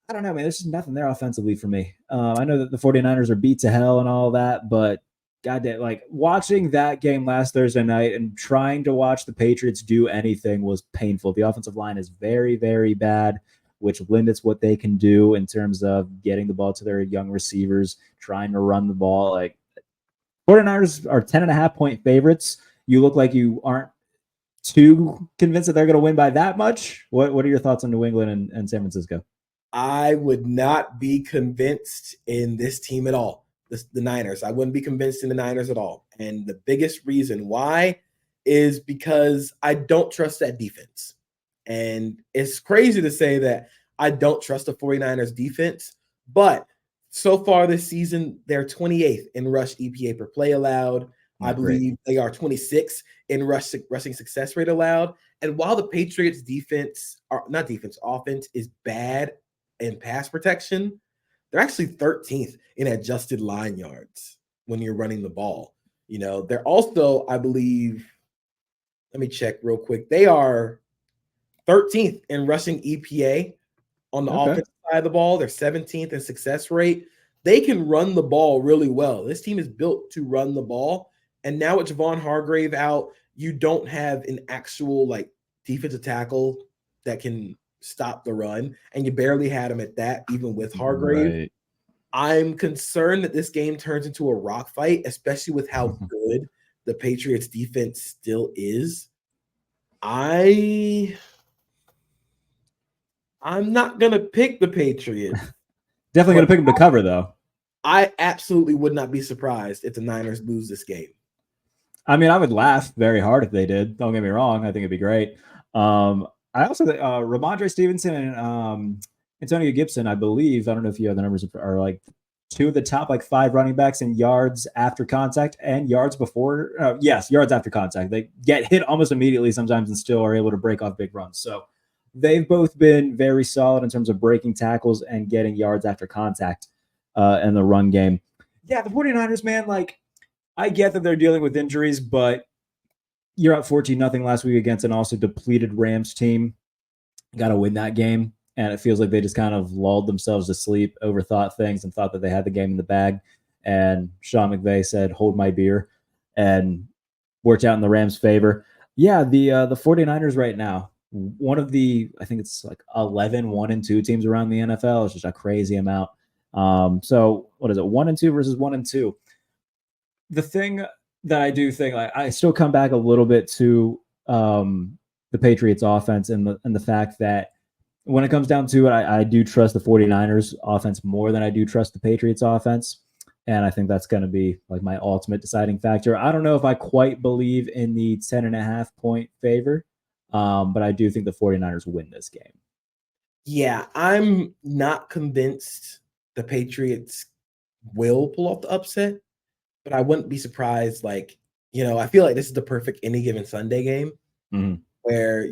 I don't know, man. There's just nothing there offensively for me. I know that the 49ers are beat to hell and all that, but goddamn, like watching that game last Thursday night and trying to watch the Patriots do anything was painful. The offensive line is very, very bad, which limits what they can do in terms of getting the ball to their young receivers, trying to run the ball. Like 49ers are 10.5-point favorites. You look like you aren't too convinced that they're going to win by that much. What are your thoughts on New England and San Francisco? I would not be convinced in this team at all, the Niners. I wouldn't be convinced in the Niners at all. And the biggest reason why is because I don't trust that defense. And it's crazy to say that I don't trust the 49ers defense, but so far this season, they're 28th in rush EPA per play allowed. I believe they are 26 in rushing success rate allowed. And while the Patriots offense is bad in pass protection, they're actually 13th in adjusted line yards when you're running the ball. They're also, I believe, let me check real quick. They are 13th in rushing EPA on the offensive side of the ball. They're 17th in success rate. They can run the ball really well. This team is built to run the ball. And now with Javon Hargrave out, you don't have an actual like defensive tackle that can stop the run, and you barely had him at that, even with Hargrave. Right. I'm concerned that this game turns into a rock fight, especially with how good the Patriots defense still is. I'm not gonna pick the Patriots. Definitely gonna pick them to cover, though. I absolutely would not be surprised if the Niners lose this game. I mean, I would laugh very hard if they did. Don't get me wrong. I think it'd be great. I also think Ramondre Stevenson and Antonio Gibson, I believe, I don't know if you have the numbers, are like 2 of the top like 5 running backs in yards after contact and yards before. Yards after contact. They get hit almost immediately sometimes and still are able to break off big runs. So they've both been very solid in terms of breaking tackles and getting yards after contact in the run game. Yeah, the 49ers, man, like I get that they're dealing with injuries, but you're up 14-0 last week against an also depleted Rams team. Got to win that game. And it feels like they just kind of lulled themselves to sleep, overthought things, and thought that they had the game in the bag. And Sean McVay said, hold my beer, and worked out in the Rams' favor. Yeah, the 49ers right now, one of the, I think it's like 11 1-2 teams around the NFL. It's just a crazy amount. So what is it? 1-2 versus 1-2. The thing that I do think, like, I still come back a little bit to the Patriots offense and the fact that when it comes down to it, I do trust the 49ers offense more than I do trust the Patriots offense. And I think that's going to be like my ultimate deciding factor. I don't know if I quite believe in the 10.5 point favor, but I do think the 49ers win this game. Yeah, I'm not convinced the Patriots will pull off the upset, but I wouldn't be surprised. Like, I feel like this is the perfect any given Sunday game where,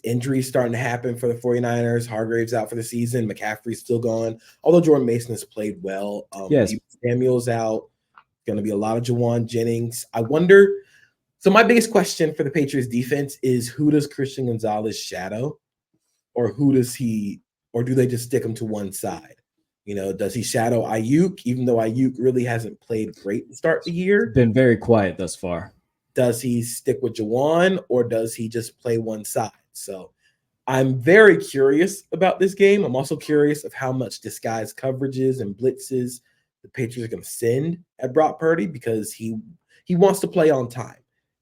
injuries starting to happen for the 49ers. Hargrave's out for the season. McCaffrey's still gone. Although Jordan Mason has played well. Yes. Samuel's out. Going to be a lot of Jawan Jennings. I wonder. So my biggest question for the Patriots defense is, who does Christian Gonzalez shadow? Or do they just stick him to one side? Does he shadow Ayuk, even though Ayuk really hasn't played great to start the year? Been very quiet thus far. Does he stick with Jawan, or does he just play one side? So I'm very curious about this game. I'm also curious of how much disguised coverages and blitzes the Patriots are going to send at Brock Purdy, because he wants to play on time.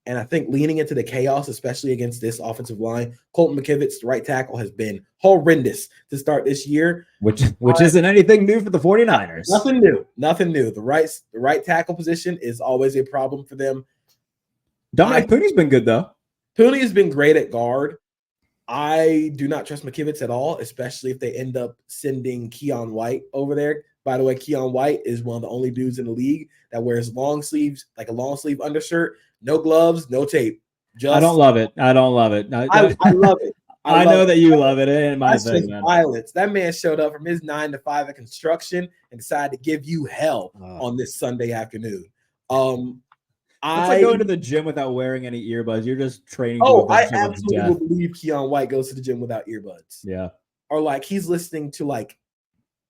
And I think leaning into the chaos, especially against this offensive line, Colton McKivitz, the right tackle, has been horrendous to start this year. Which isn't anything new for the 49ers. Nothing new. The right tackle position is always a problem for them. Dominic Pooney's been good, though. Pooney has been great at guard. I do not trust McKivitz at all, especially if they end up sending Keon White over there. By the way, Keon White is one of the only dudes in the league that wears long sleeves, like a long sleeve undershirt, no gloves, no tape. I don't love it. I love it. I love it. I know that you love it. And my thing, man. Violence. That man showed up from his 9 to 5 at construction and decided to give you hell on this Sunday afternoon. It's like going to the gym without wearing any earbuds. You're just training. I absolutely will believe Keon White goes to the gym without earbuds. Yeah. Or like he's listening to like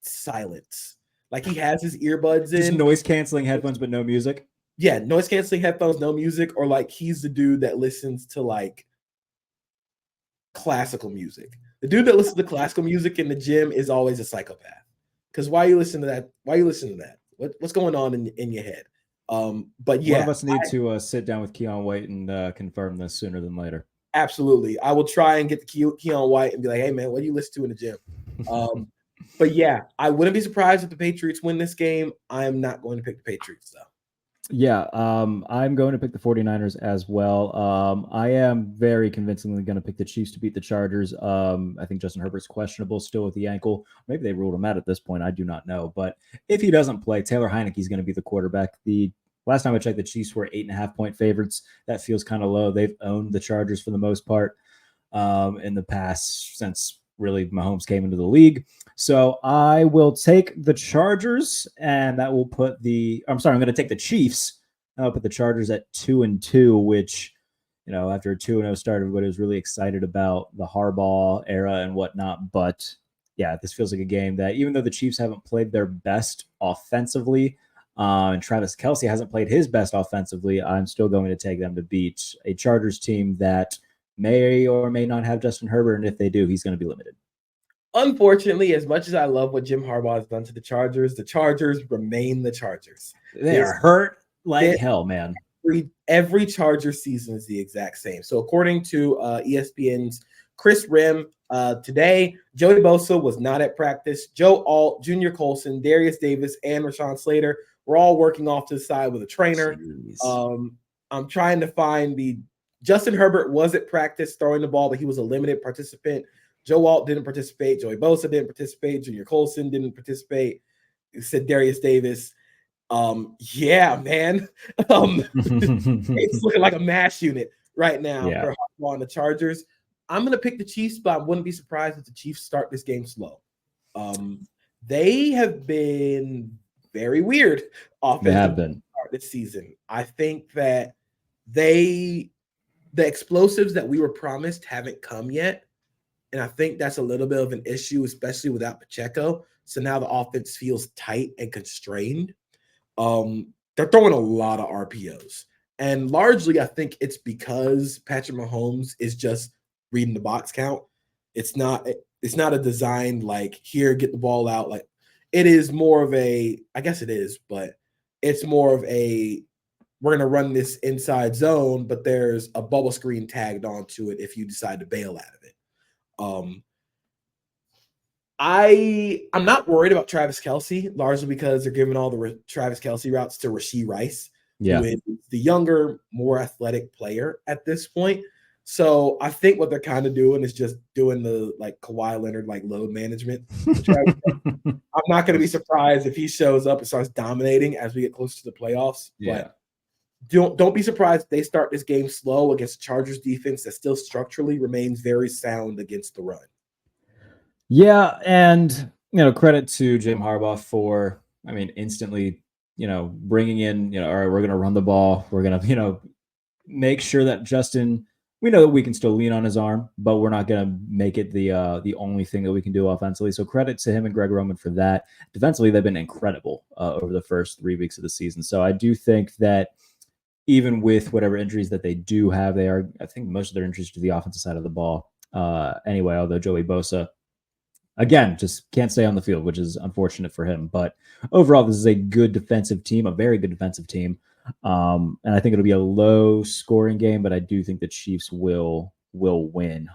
silence. Like he has his earbuds just in. Noise canceling headphones, but no music. Yeah, noise canceling headphones, no music. Or like he's the dude that listens to like classical music. The dude that listens to classical music in the gym is always a psychopath. Because why are you listening to that? Why are you listening to that? What's going on in your head? But yeah, one of us need to sit down with Keon White and confirm this sooner than later. Absolutely. I will try and get the Keon White and be like, hey man, what do you listen to in the gym? But yeah, I wouldn't be surprised if the Patriots win this game. I am not going to pick the Patriots though. Yeah, I'm going to pick the 49ers as well. I am very convincingly going to pick the Chiefs to beat the Chargers. I think Justin Herbert's questionable still with the ankle. Maybe they ruled him out at this point. I do not know. But if he doesn't play, Taylor Heinicke is going to be the quarterback. The last time I checked, the Chiefs were 8.5 point favorites. That feels kind of low. They've owned the Chargers for the most part in the past since really Mahomes came into the league. So I will take the Chargers, and that will put I'm going to take the Chiefs. I'll put the Chargers at 2-2, which, after a 2-0 start, everybody was really excited about the Harbaugh era and whatnot. But yeah, this feels like a game that even though the Chiefs haven't played their best offensively, and Travis Kelce hasn't played his best offensively, I'm still going to take them to beat a Chargers team that may or may not have Justin Herbert. And if they do, he's going to be limited. Unfortunately, as much as I love what Jim Harbaugh has done to the Chargers remain the Chargers. They are hurt like hell, man. Every Charger season is the exact same. So according to ESPN's Chris Rim, today, Joey Bosa was not at practice. Joe Alt, Junior Colson, Darius Davis, and Rashawn Slater were all working off to the side with a trainer. I'm trying to find Justin Herbert was at practice throwing the ball, but he was a limited participant. Joe Alt didn't participate. Joey Bosa didn't participate. Junior Colson didn't participate. It said Darius Davis. Yeah, man. It's looking like a mash unit right now for Harbaugh and the Chargers. I'm going to pick the Chiefs, but I wouldn't be surprised if the Chiefs start this game slow. They have been very weird offensively this season. I think that the explosives that we were promised haven't come yet. And I think that's a little bit of an issue, especially without Pacheco. So now the offense feels tight and constrained. They're throwing a lot of RPOs. And largely, I think it's because Patrick Mahomes is just reading the box count. It's not a design like, here, get the ball out. Like, it is more of I guess it is, but it's more of we're going to run this inside zone, but there's a bubble screen tagged onto it if you decide to bail out of it. I'm not worried about Travis Kelce, largely because they're giving all the Travis Kelce routes to Rashee Rice, who is the younger, more athletic player at this point. So I think what they're kind of doing is just doing the like Kawhi Leonard like load management. I'm not going to be surprised if he shows up and starts dominating as we get closer to the playoffs. But don't be surprised if they start this game slow against Chargers defense that still structurally remains very sound against the run. Yeah, and credit to Jim Harbaugh for, instantly, bringing in, all right, we're going to run the ball. We're going to, make sure that Justin, we know that we can still lean on his arm, but we're not going to make it the only thing that we can do offensively. So credit to him and Greg Roman for that. Defensively, they've been incredible over the first 3 weeks of the season. So I do think that even with whatever injuries that they do have, I think most of their injuries to the offensive side of the ball. Anyway, although Joey Bosa, again, just can't stay on the field, which is unfortunate for him. But overall, this is a good defensive team, a very good defensive team. And I think it'll be a low scoring game, but I do think the Chiefs will win.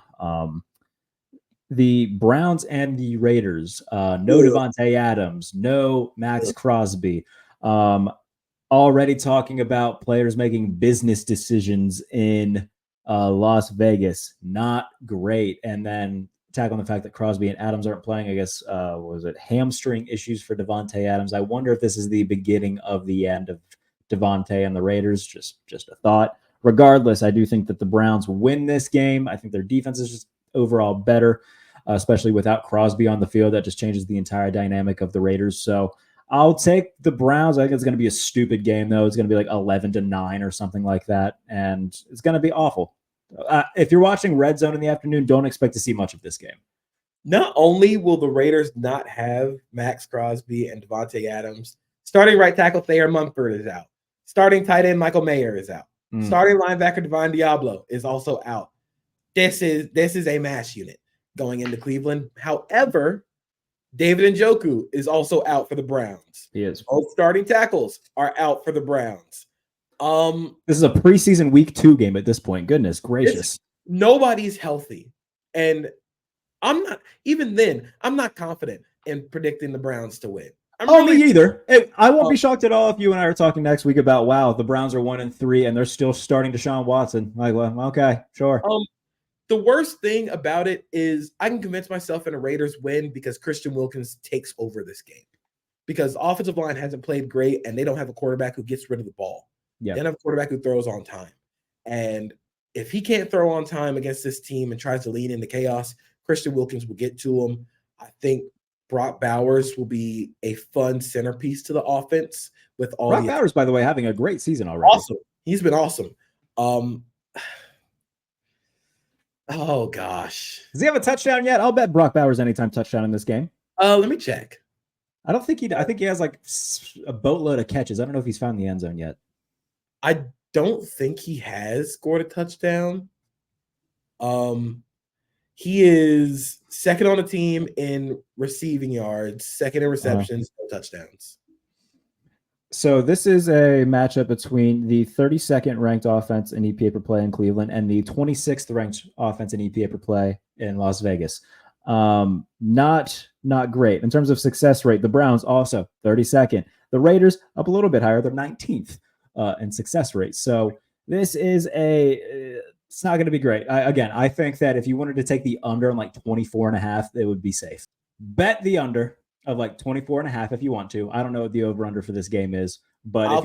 The Browns and the Raiders, no Devontae Adams, no Max Crosby. Already talking about players making business decisions in Las Vegas. Not great. And then tack on the fact that Crosby and Adams aren't playing. I guess, was it hamstring issues for Devontae Adams? I wonder if this is the beginning of the end of Devontae and the Raiders. Just a thought. Regardless, I do think that the Browns win this game. I think their defense is just overall better, especially without Crosby on the field. That just changes the entire dynamic of the Raiders. So I'll take the Browns. I think it's going to be a stupid game, though. It's going to be like 11-9 or something like that, and it's going to be awful. If you're watching Red Zone in the afternoon, don't expect to see much of this game. Not only will the Raiders not have Max Crosby and Devontae Adams, starting right tackle Thayer Munford is out. Starting tight end Michael Mayer is out. Starting linebacker Devon Diablo is also out. This is a mash unit going into Cleveland. However, David Njoku is also out for the Browns. He is. Both starting tackles are out for the Browns. This is a preseason week 2 game at this point. Goodness gracious. Nobody's healthy. And I'm not confident in predicting the Browns to win. Me either. I won't be shocked at all if you and I are talking next week about, wow, the Browns are 1-3 and they're still starting Deshaun Watson. Like, well, okay, sure. The worst thing about it is I can convince myself in a Raiders win because Christian Wilkins takes over this game. Because the offensive line hasn't played great and they don't have a quarterback who gets rid of the ball. They don't have a quarterback who throws on time. And if he can't throw on time against this team and tries to lean into chaos, Christian Wilkins will get to him. I think Brock Bowers will be a fun centerpiece to the offense with all Brock Bowers, by the way, having a great season already. Awesome. He's been awesome. Oh gosh. Does he have a touchdown yet? I'll bet Brock Bowers anytime touchdown in this game. Let me check. I think he has like a boatload of catches. I don't know if he's found the end zone yet. I don't think he has scored a touchdown. He is second on the team in receiving yards, second in receptions, no touchdowns. So this is a matchup between the 32nd ranked offense in EPA per play in Cleveland and the 26th ranked offense in EPA per play in Las Vegas. Not great. In terms of success rate, the Browns also 32nd. The Raiders up a little bit higher. They're 19th in success rate. So this is it's not going to be great. I think that if you wanted to take the under on like 24.5, it would be safe. Bet the under of like 24.5 if you want to. I don't know what the over-under for this game is, but if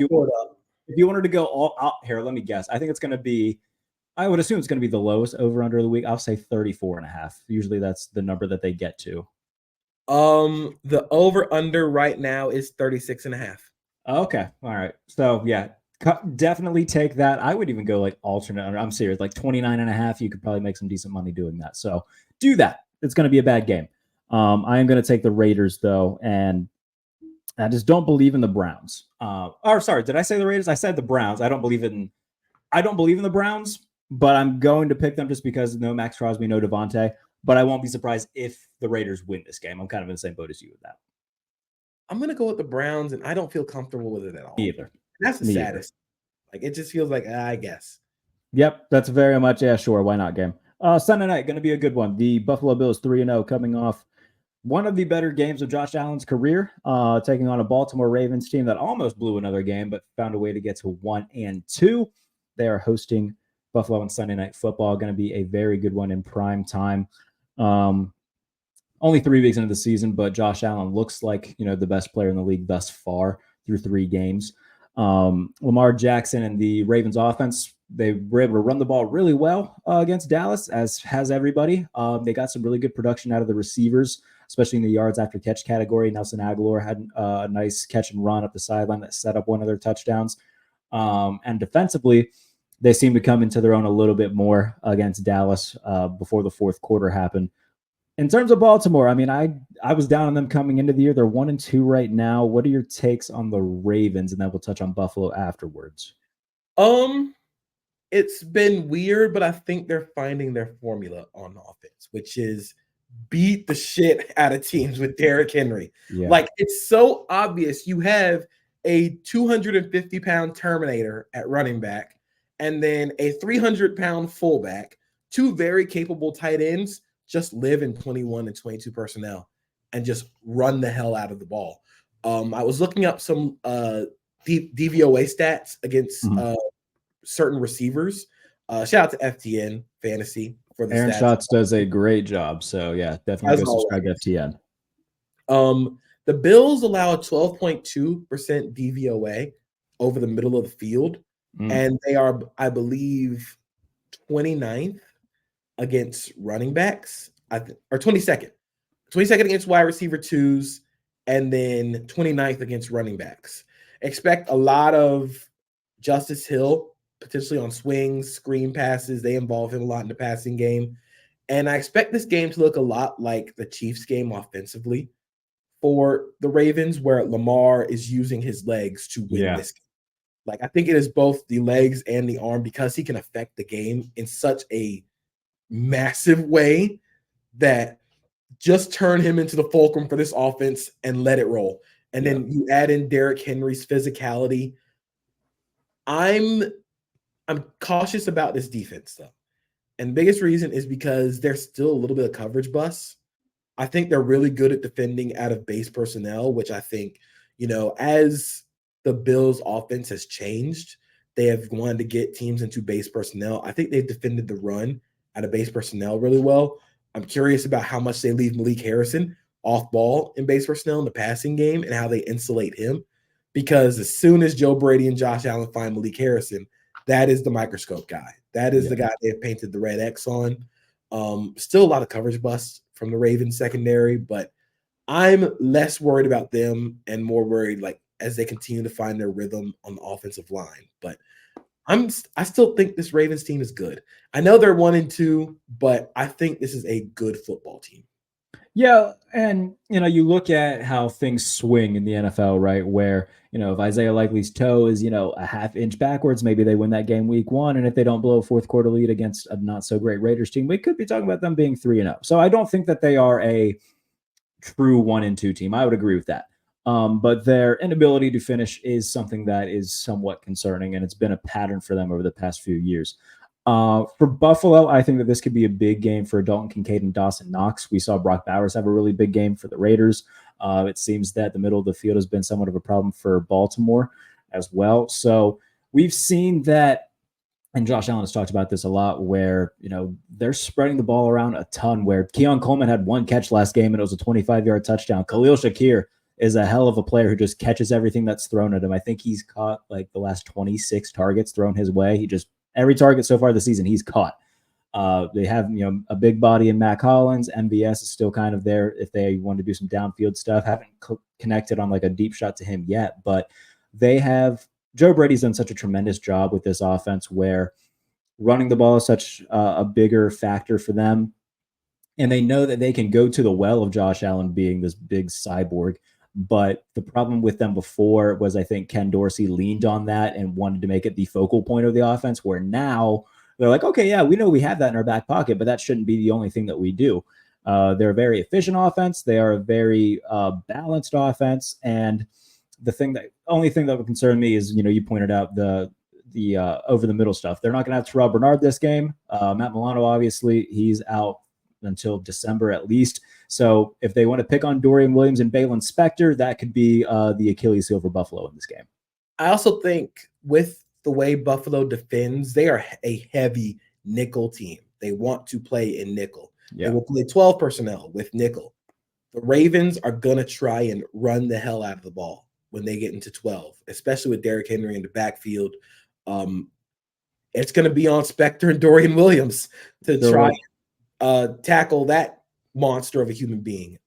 you wanted to go all out here, let me guess. I think it's going to be, I would assume it's going to be the lowest over-under of the week. I'll say 34.5. Usually that's the number that they get to. The over-under right now is 36.5. Okay. All right. So yeah, definitely take that. I would even go like alternate. I'm serious, like 29.5. You could probably make some decent money doing that. So do that. It's going to be a bad game. I am going to take the Raiders though, and I just don't believe in the Browns. Sorry, did I say the Raiders? I said the Browns. I don't believe in the Browns, but I'm going to pick them just because no Max Crosby, no Devontae. But I won't be surprised if the Raiders win this game. I'm kind of in the same boat as you with that. I'm going to go with the Browns, and I don't feel comfortable with it at all. Either. That's the saddest. Like, it just feels like, I guess. Yep, that's very much, yeah, sure, why not game. Sunday night, going to be a good one. The Buffalo Bills 3-0 coming off one of the better games of Josh Allen's career, taking on a Baltimore Ravens team that almost blew another game, but found a way to get to 1-2. They are hosting Buffalo on Sunday Night Football. Going to be a very good one in prime time. Only 3 weeks into the season, but Josh Allen looks like, the best player in the league thus far through 3 games. Lamar Jackson and the Ravens offense, they were able to run the ball really well against Dallas, as has everybody. They got some really good production out of the receivers, especially in the yards after catch category. Nelson Aguilar had a nice catch and run up the sideline that set up one of their touchdowns. And defensively, they seem to come into their own a little bit more against Dallas before the fourth quarter happened. In terms of Baltimore, I mean, I was down on them coming into the year. They're 1-2 right now. What are your takes on the Ravens? And then we'll touch on Buffalo afterwards. It's been weird, but I think they're finding their formula on offense, which is beat the shit out of teams with Derrick Henry. Yeah. Like, it's so obvious. You have a 250-pound Terminator at running back and then a 300-pound fullback, 2 very capable tight ends just live in 21 and 22 personnel and just run the hell out of the ball. I was looking up some DVOA stats against certain receivers. Shout out to FTN Fantasy for the Aaron stats. Schatz does a great job. So, yeah, definitely go subscribe to FTN. The Bills allow a 12.2% DVOA over the middle of the field, and they are, I believe, 29th against running backs, or 22nd against wide receiver twos, and then 29th against running backs. Expect a lot of Justice Hill, potentially on swings, screen passes. They involve him a lot in the passing game. And I expect this game to look a lot like the Chiefs game offensively for the Ravens, where Lamar is using his legs to win this game. Like, I think it is both the legs and the arm, because he can affect the game in such a massive way that just turn him into the fulcrum for this offense and let it roll. And then you add in Derrick Henry's physicality. I'm cautious about this defense, though. And the biggest reason is because there's still a little bit of coverage bust. I think they're really good at defending out of base personnel, which I think, as the Bills' offense has changed, they have wanted to get teams into base personnel. I think they've defended the run out of base personnel really well. I'm curious about how much they leave Malik Harrison off ball in base personnel in the passing game and how they insulate him. Because as soon as Joe Brady and Josh Allen find Malik Harrison, that is the microscope guy. That is the guy they have painted the red X on. Still a lot of coverage busts from the Ravens secondary, but I'm less worried about them and more worried as they continue to find their rhythm on the offensive line. But I still think this Ravens team is good. I know they're 1-2, but I think this is a good football team. Yeah, and you look at how things swing in the NFL, right? Where if Isaiah Likely's toe is a half inch backwards, maybe they win that game week 1, and if they don't blow a fourth quarter lead against a not so great Raiders team, we could be talking about them being 3-0. So I don't think that they are a true 1-2 team. I would agree with that. But their inability to finish is something that is somewhat concerning, and it's been a pattern for them over the past few years. For Buffalo, I think that this could be a big game for Dalton Kincaid and Dawson Knox. We saw Brock Bowers have a really big game for the Raiders. It seems that the middle of the field has been somewhat of a problem for Baltimore as well. So we've seen that, and Josh Allen has talked about this a lot, where they're spreading the ball around a ton, where Keon Coleman had 1 catch last game and it was a 25-yard touchdown. Khalil Shakir is a hell of a player who just catches everything that's thrown at him. I think he's caught the last 26 targets thrown his way. Every target so far this season he's caught. They have a big body in Matt Collins. MVS is still kind of there if they want to do some downfield stuff. Haven't connected on a deep shot to him yet, but they have. Joe Brady's done such a tremendous job with this offense, where running the ball is such a bigger factor for them, and they know that they can go to the well of Josh Allen being this big cyborg. But the problem with them before was, I think Ken Dorsey leaned on that and wanted to make it the focal point of the offense, where now they're like, okay, yeah, we know we have that in our back pocket, but that shouldn't be the only thing that we do. They're a very efficient offense. They are a very balanced offense. And the only thing that would concern me is, you pointed out the over the middle stuff. They're not going to have Terrell Bernard this game. Matt Milano, obviously, he's out until December at least. So if they want to pick on Dorian Williams and Balin Spector, that could be the Achilles heel for Buffalo in this game. I also think with the way Buffalo defends, they are a heavy nickel team. They want to play in nickel. Yeah. They will play 12 personnel with nickel. The Ravens are going to try and run the hell out of the ball when they get into 12, especially with Derrick Henry in the backfield. It's going to be on Spector and Dorian Williams to try and tackle that monster of a human being.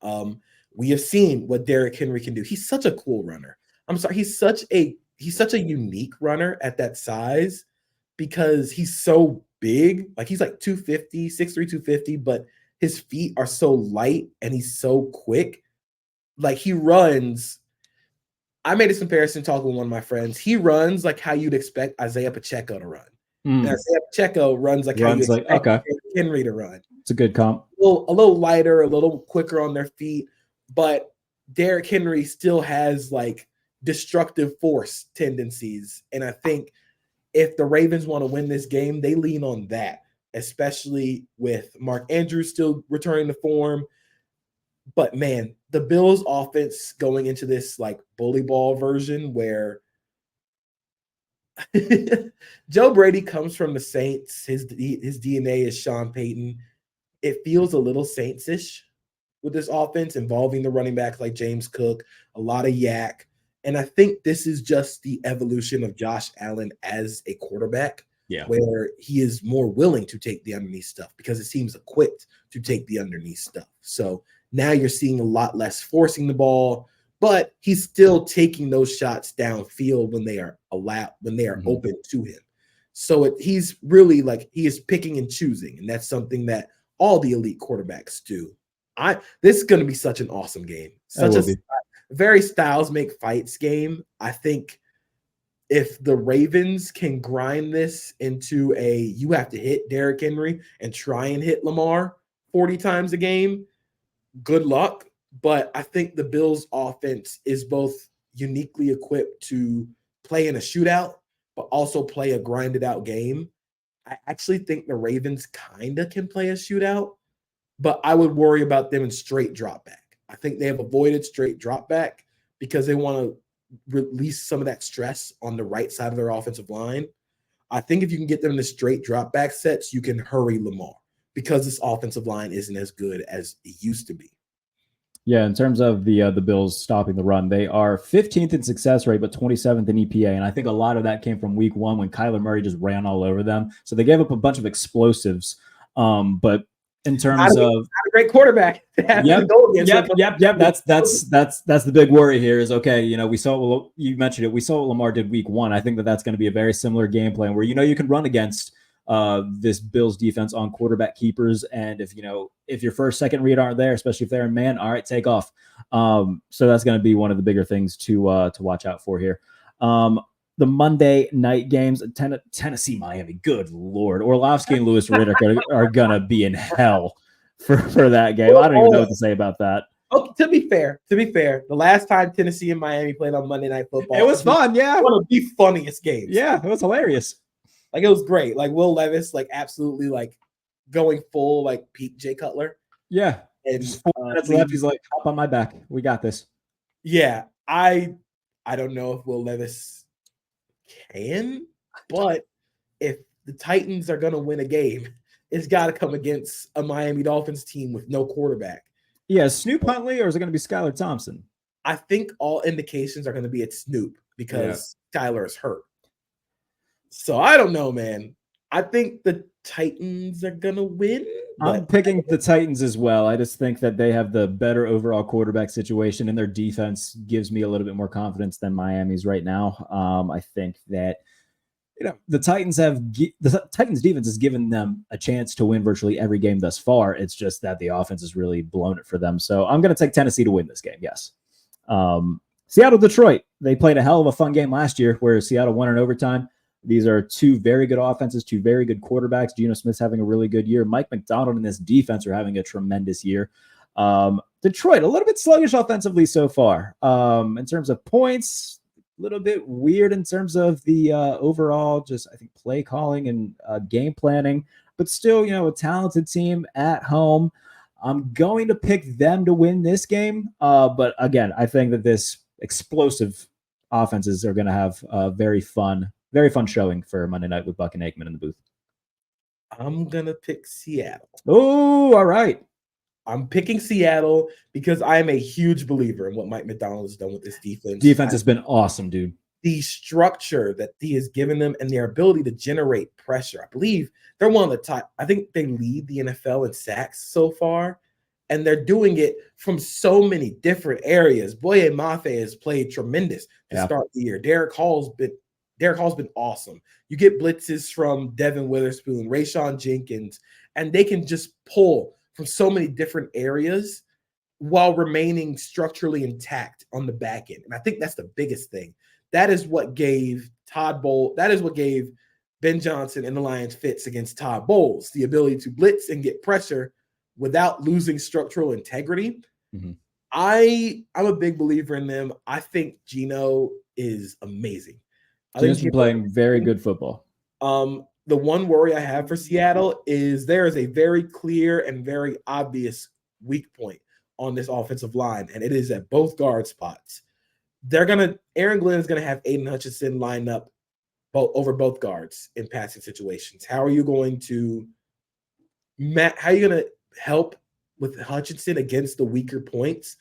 We have seen what Derrick Henry can do. He's such a cool runner. I'm sorry, he's such a unique runner at that size because he's so big. Like he's like 250, 6'3", 250, but his feet are so light and he's so quick. Like he runs. I made this comparison talking with one of my friends. He runs like how you'd expect Isaiah Pacheco to run. And Isaiah Pacheco runs like how you expect Henry to run. It's a good comp. A little lighter, a little quicker on their feet, but Derrick Henry still has like destructive force tendencies. And I think if the Ravens want to win this game, they lean on that, especially with Mark Andrews still returning to form. But man, the Bills offense going into this like bully ball version where Joe Brady comes from the Saints. His DNA is Sean Payton. It feels a little Saints-ish with this offense involving the running backs like James Cook, a lot of yak. And I think this is just the evolution of Josh Allen as a quarterback, where he is more willing to take the underneath stuff because it seems equipped to take the underneath stuff. So now you're seeing a lot less forcing the ball, but he's still taking those shots downfield when they are open to him. So he's really like he is picking and choosing, and that's something that all the elite quarterbacks do. This is going to be such an awesome game. Such a very styles make fights game. I think if the Ravens can grind this into you have to hit Derrick Henry and try and hit Lamar 40 times a game, good luck. But I think the Bills offense is both uniquely equipped to play in a shootout, but also play a grinded out game. I actually think the Ravens kind of can play a shootout, but I would worry about them in straight drop back. I think they have avoided straight drop back because they want to release some of that stress on the right side of their offensive line. I think if you can get them in the straight drop back sets, you can hurry Lamar because this offensive line isn't as good as it used to be. Yeah, in terms of the Bills stopping the run, they are 15th in success rate, but 27th in EPA. And I think a lot of that came from week one when Kyler Murray just ran all over them. So they gave up a bunch of explosives. But in terms of a great quarterback to have to go against. Yep. That's the big worry here is, okay, we saw, you mentioned it, we saw what Lamar did week one. I think that's going to be a very similar game plan where, you can run against this Bills defense on quarterback keepers. And if your first, second read aren't there, especially if they're in man, all right, take off. So that's going to be one of the bigger things to watch out for here. The Monday night games, Tennessee, Miami, good Lord. Orlovsky and Louis Riddick are going to be in hell for that game. I don't even know what to say about that. Okay, to be fair, the last time Tennessee and Miami played on Monday Night Football, it was fun, yeah. One of the funniest games. Yeah, it was hilarious. Like, it was great. Like, Will Levis, like, absolutely, like, going full, like, peak Jay Cutler. Yeah. And just 4 minutes left, he's like, hop on my back. We got this. Yeah. I don't know if Will Levis can, but if the Titans are going to win a game, it's got to come against a Miami Dolphins team with no quarterback. Yeah, Snoop Huntley, or is it going to be Skylar Thompson? I think all indications are going to be at Snoop because Skylar is hurt. So I don't know, man. I think the Titans are going to win. I'm picking the Titans as well. I just think that they have the better overall quarterback situation, and their defense gives me a little bit more confidence than Miami's right now. I think that the Titans defense has given them a chance to win virtually every game thus far. It's just that the offense has really blown it for them. So I'm going to take Tennessee to win this game. Yes. Seattle, Detroit. They played a hell of a fun game last year where Seattle won in overtime. These are two very good offenses, two very good quarterbacks. Geno Smith's having a really good year. Mike McDonald and this defense are having a tremendous year. Detroit, a little bit sluggish offensively so far. In terms of points, a little bit weird in terms of the overall, just I think play calling and game planning. but still, a talented team at home. I'm going to pick them to win this game. But again, I think that this explosive offenses are going to have a very fun showing for Monday night with Buck and Aikman in the booth. I'm going to pick Seattle. Oh, all right. I'm picking Seattle because I am a huge believer in what Mike Macdonald has done with this defense. Defense has been awesome, dude. The structure that he has given them and their ability to generate pressure. I believe they're one of the top. I think they lead the NFL in sacks so far, and they're doing it from so many different areas. Boye Mafe has played tremendous to start the year. Derek Hall's been awesome. You get blitzes from Devin Witherspoon, Rayshon Jenkins, and they can just pull from so many different areas while remaining structurally intact on the back end. And I think that's the biggest thing. That is what gave Ben Johnson and the Lions fits against Todd Bowles, the ability to blitz and get pressure without losing structural integrity. Mm-hmm. I'm a big believer in them. I think Geno is amazing. Geno's been playing very good football. The one worry I have for Seattle is there is a very clear and very obvious weak point on this offensive line, and it is at both guard spots. Aaron Glenn is going to have Aiden Hutchinson lined up over both guards in passing situations. How are you going to help with Hutchinson against the weaker points?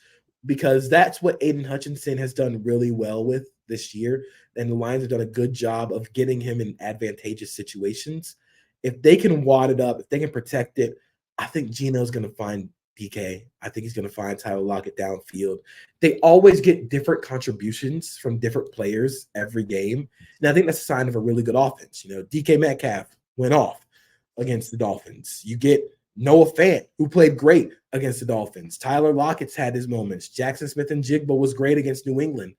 Because that's what Aiden Hutchinson has done really well with this year. And the Lions have done a good job of getting him in advantageous situations. If they can wad it up, if they can protect it, I think Geno's going to find DK. I think he's going to find Tyler Lockett downfield. They always get different contributions from different players every game. And I think that's a sign of a really good offense. DK Metcalf went off against the Dolphins. You get Noah Fant, who played great against the Dolphins. Tyler Lockett's had his moments. Jackson Smith and Jigba was great against New England.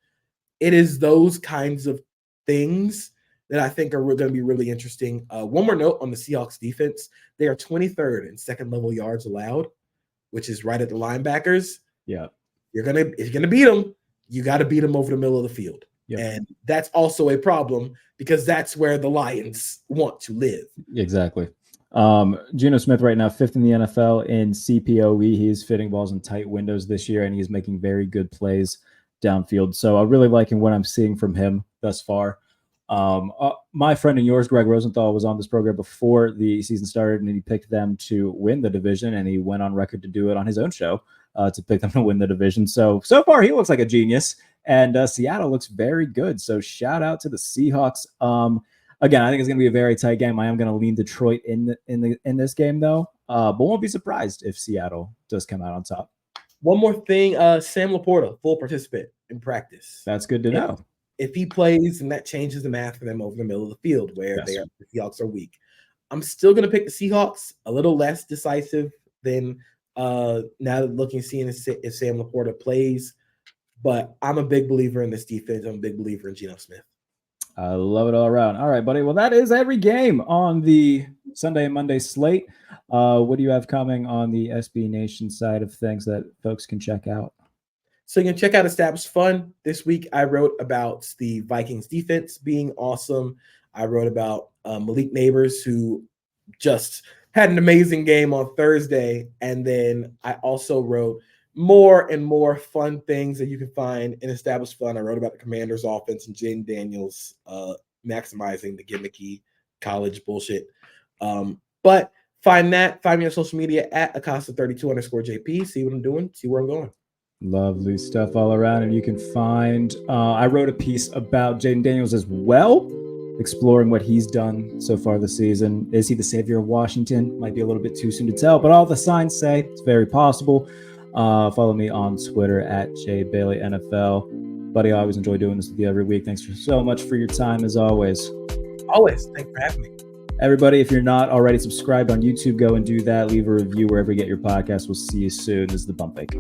It is those kinds of things that I think are going to be really interesting. One more note on the Seahawks defense. They are 23rd in second-level yards allowed, which is right at the linebackers. Yeah. If you're gonna beat them, you got to beat them over the middle of the field. Yep. And that's also a problem because that's where the Lions want to live. Exactly. Geno Smith right now, 5th in the NFL in CPOE. He's fitting balls in tight windows this year, and he's making very good plays downfield. So I'm really liking what I'm seeing from him thus far. My friend and yours, Greg Rosenthal, was on this program before the season started, and he picked them to win the division, and he went on record to do it on his own show to pick them to win the division. So far, he looks like a genius, and Seattle looks very good. So shout out to the Seahawks. Again, I think it's going to be a very tight game. I am going to lean Detroit in this game, though, but won't be surprised if Seattle does come out on top. One more thing, Sam Laporta, full participant in practice. That's good to know. If he plays, and that changes the math for them over the middle of the field where the Seahawks are weak. I'm still going to pick the Seahawks, a little less decisive than now seeing if Sam Laporta plays. But I'm a big believer in this defense. I'm a big believer in Geno Smith. I love it all around. All right, buddy. Well, that is every game on the Sunday and Monday slate. What do you have coming on the SB Nation side of things that folks can check out? So you can check out Established Fun. This week I wrote about the Vikings defense being awesome. I wrote about Malik Neighbors, who just had an amazing game on Thursday. And then I also wrote more and more fun things that you can find in Established Fun. I wrote about the Commanders offense and Jayden Daniels maximizing the gimmicky college bullshit. But find me on social media at Acosta32_JP. See what I'm doing, see where I'm going. Lovely stuff all around. And you can find, I wrote a piece about Jayden Daniels as well, exploring what he's done so far this season. Is he the savior of Washington? Might be a little bit too soon to tell, but all the signs say it's very possible. Follow me on Twitter at JBaileyNFL. Buddy, I always enjoy doing this with you every week. Thanks so much for your time as always. Always. Thanks for having me. Everybody, if you're not already subscribed on YouTube, go and do that. Leave a review wherever you get your podcast. We'll see you soon. This is the Bump Fake.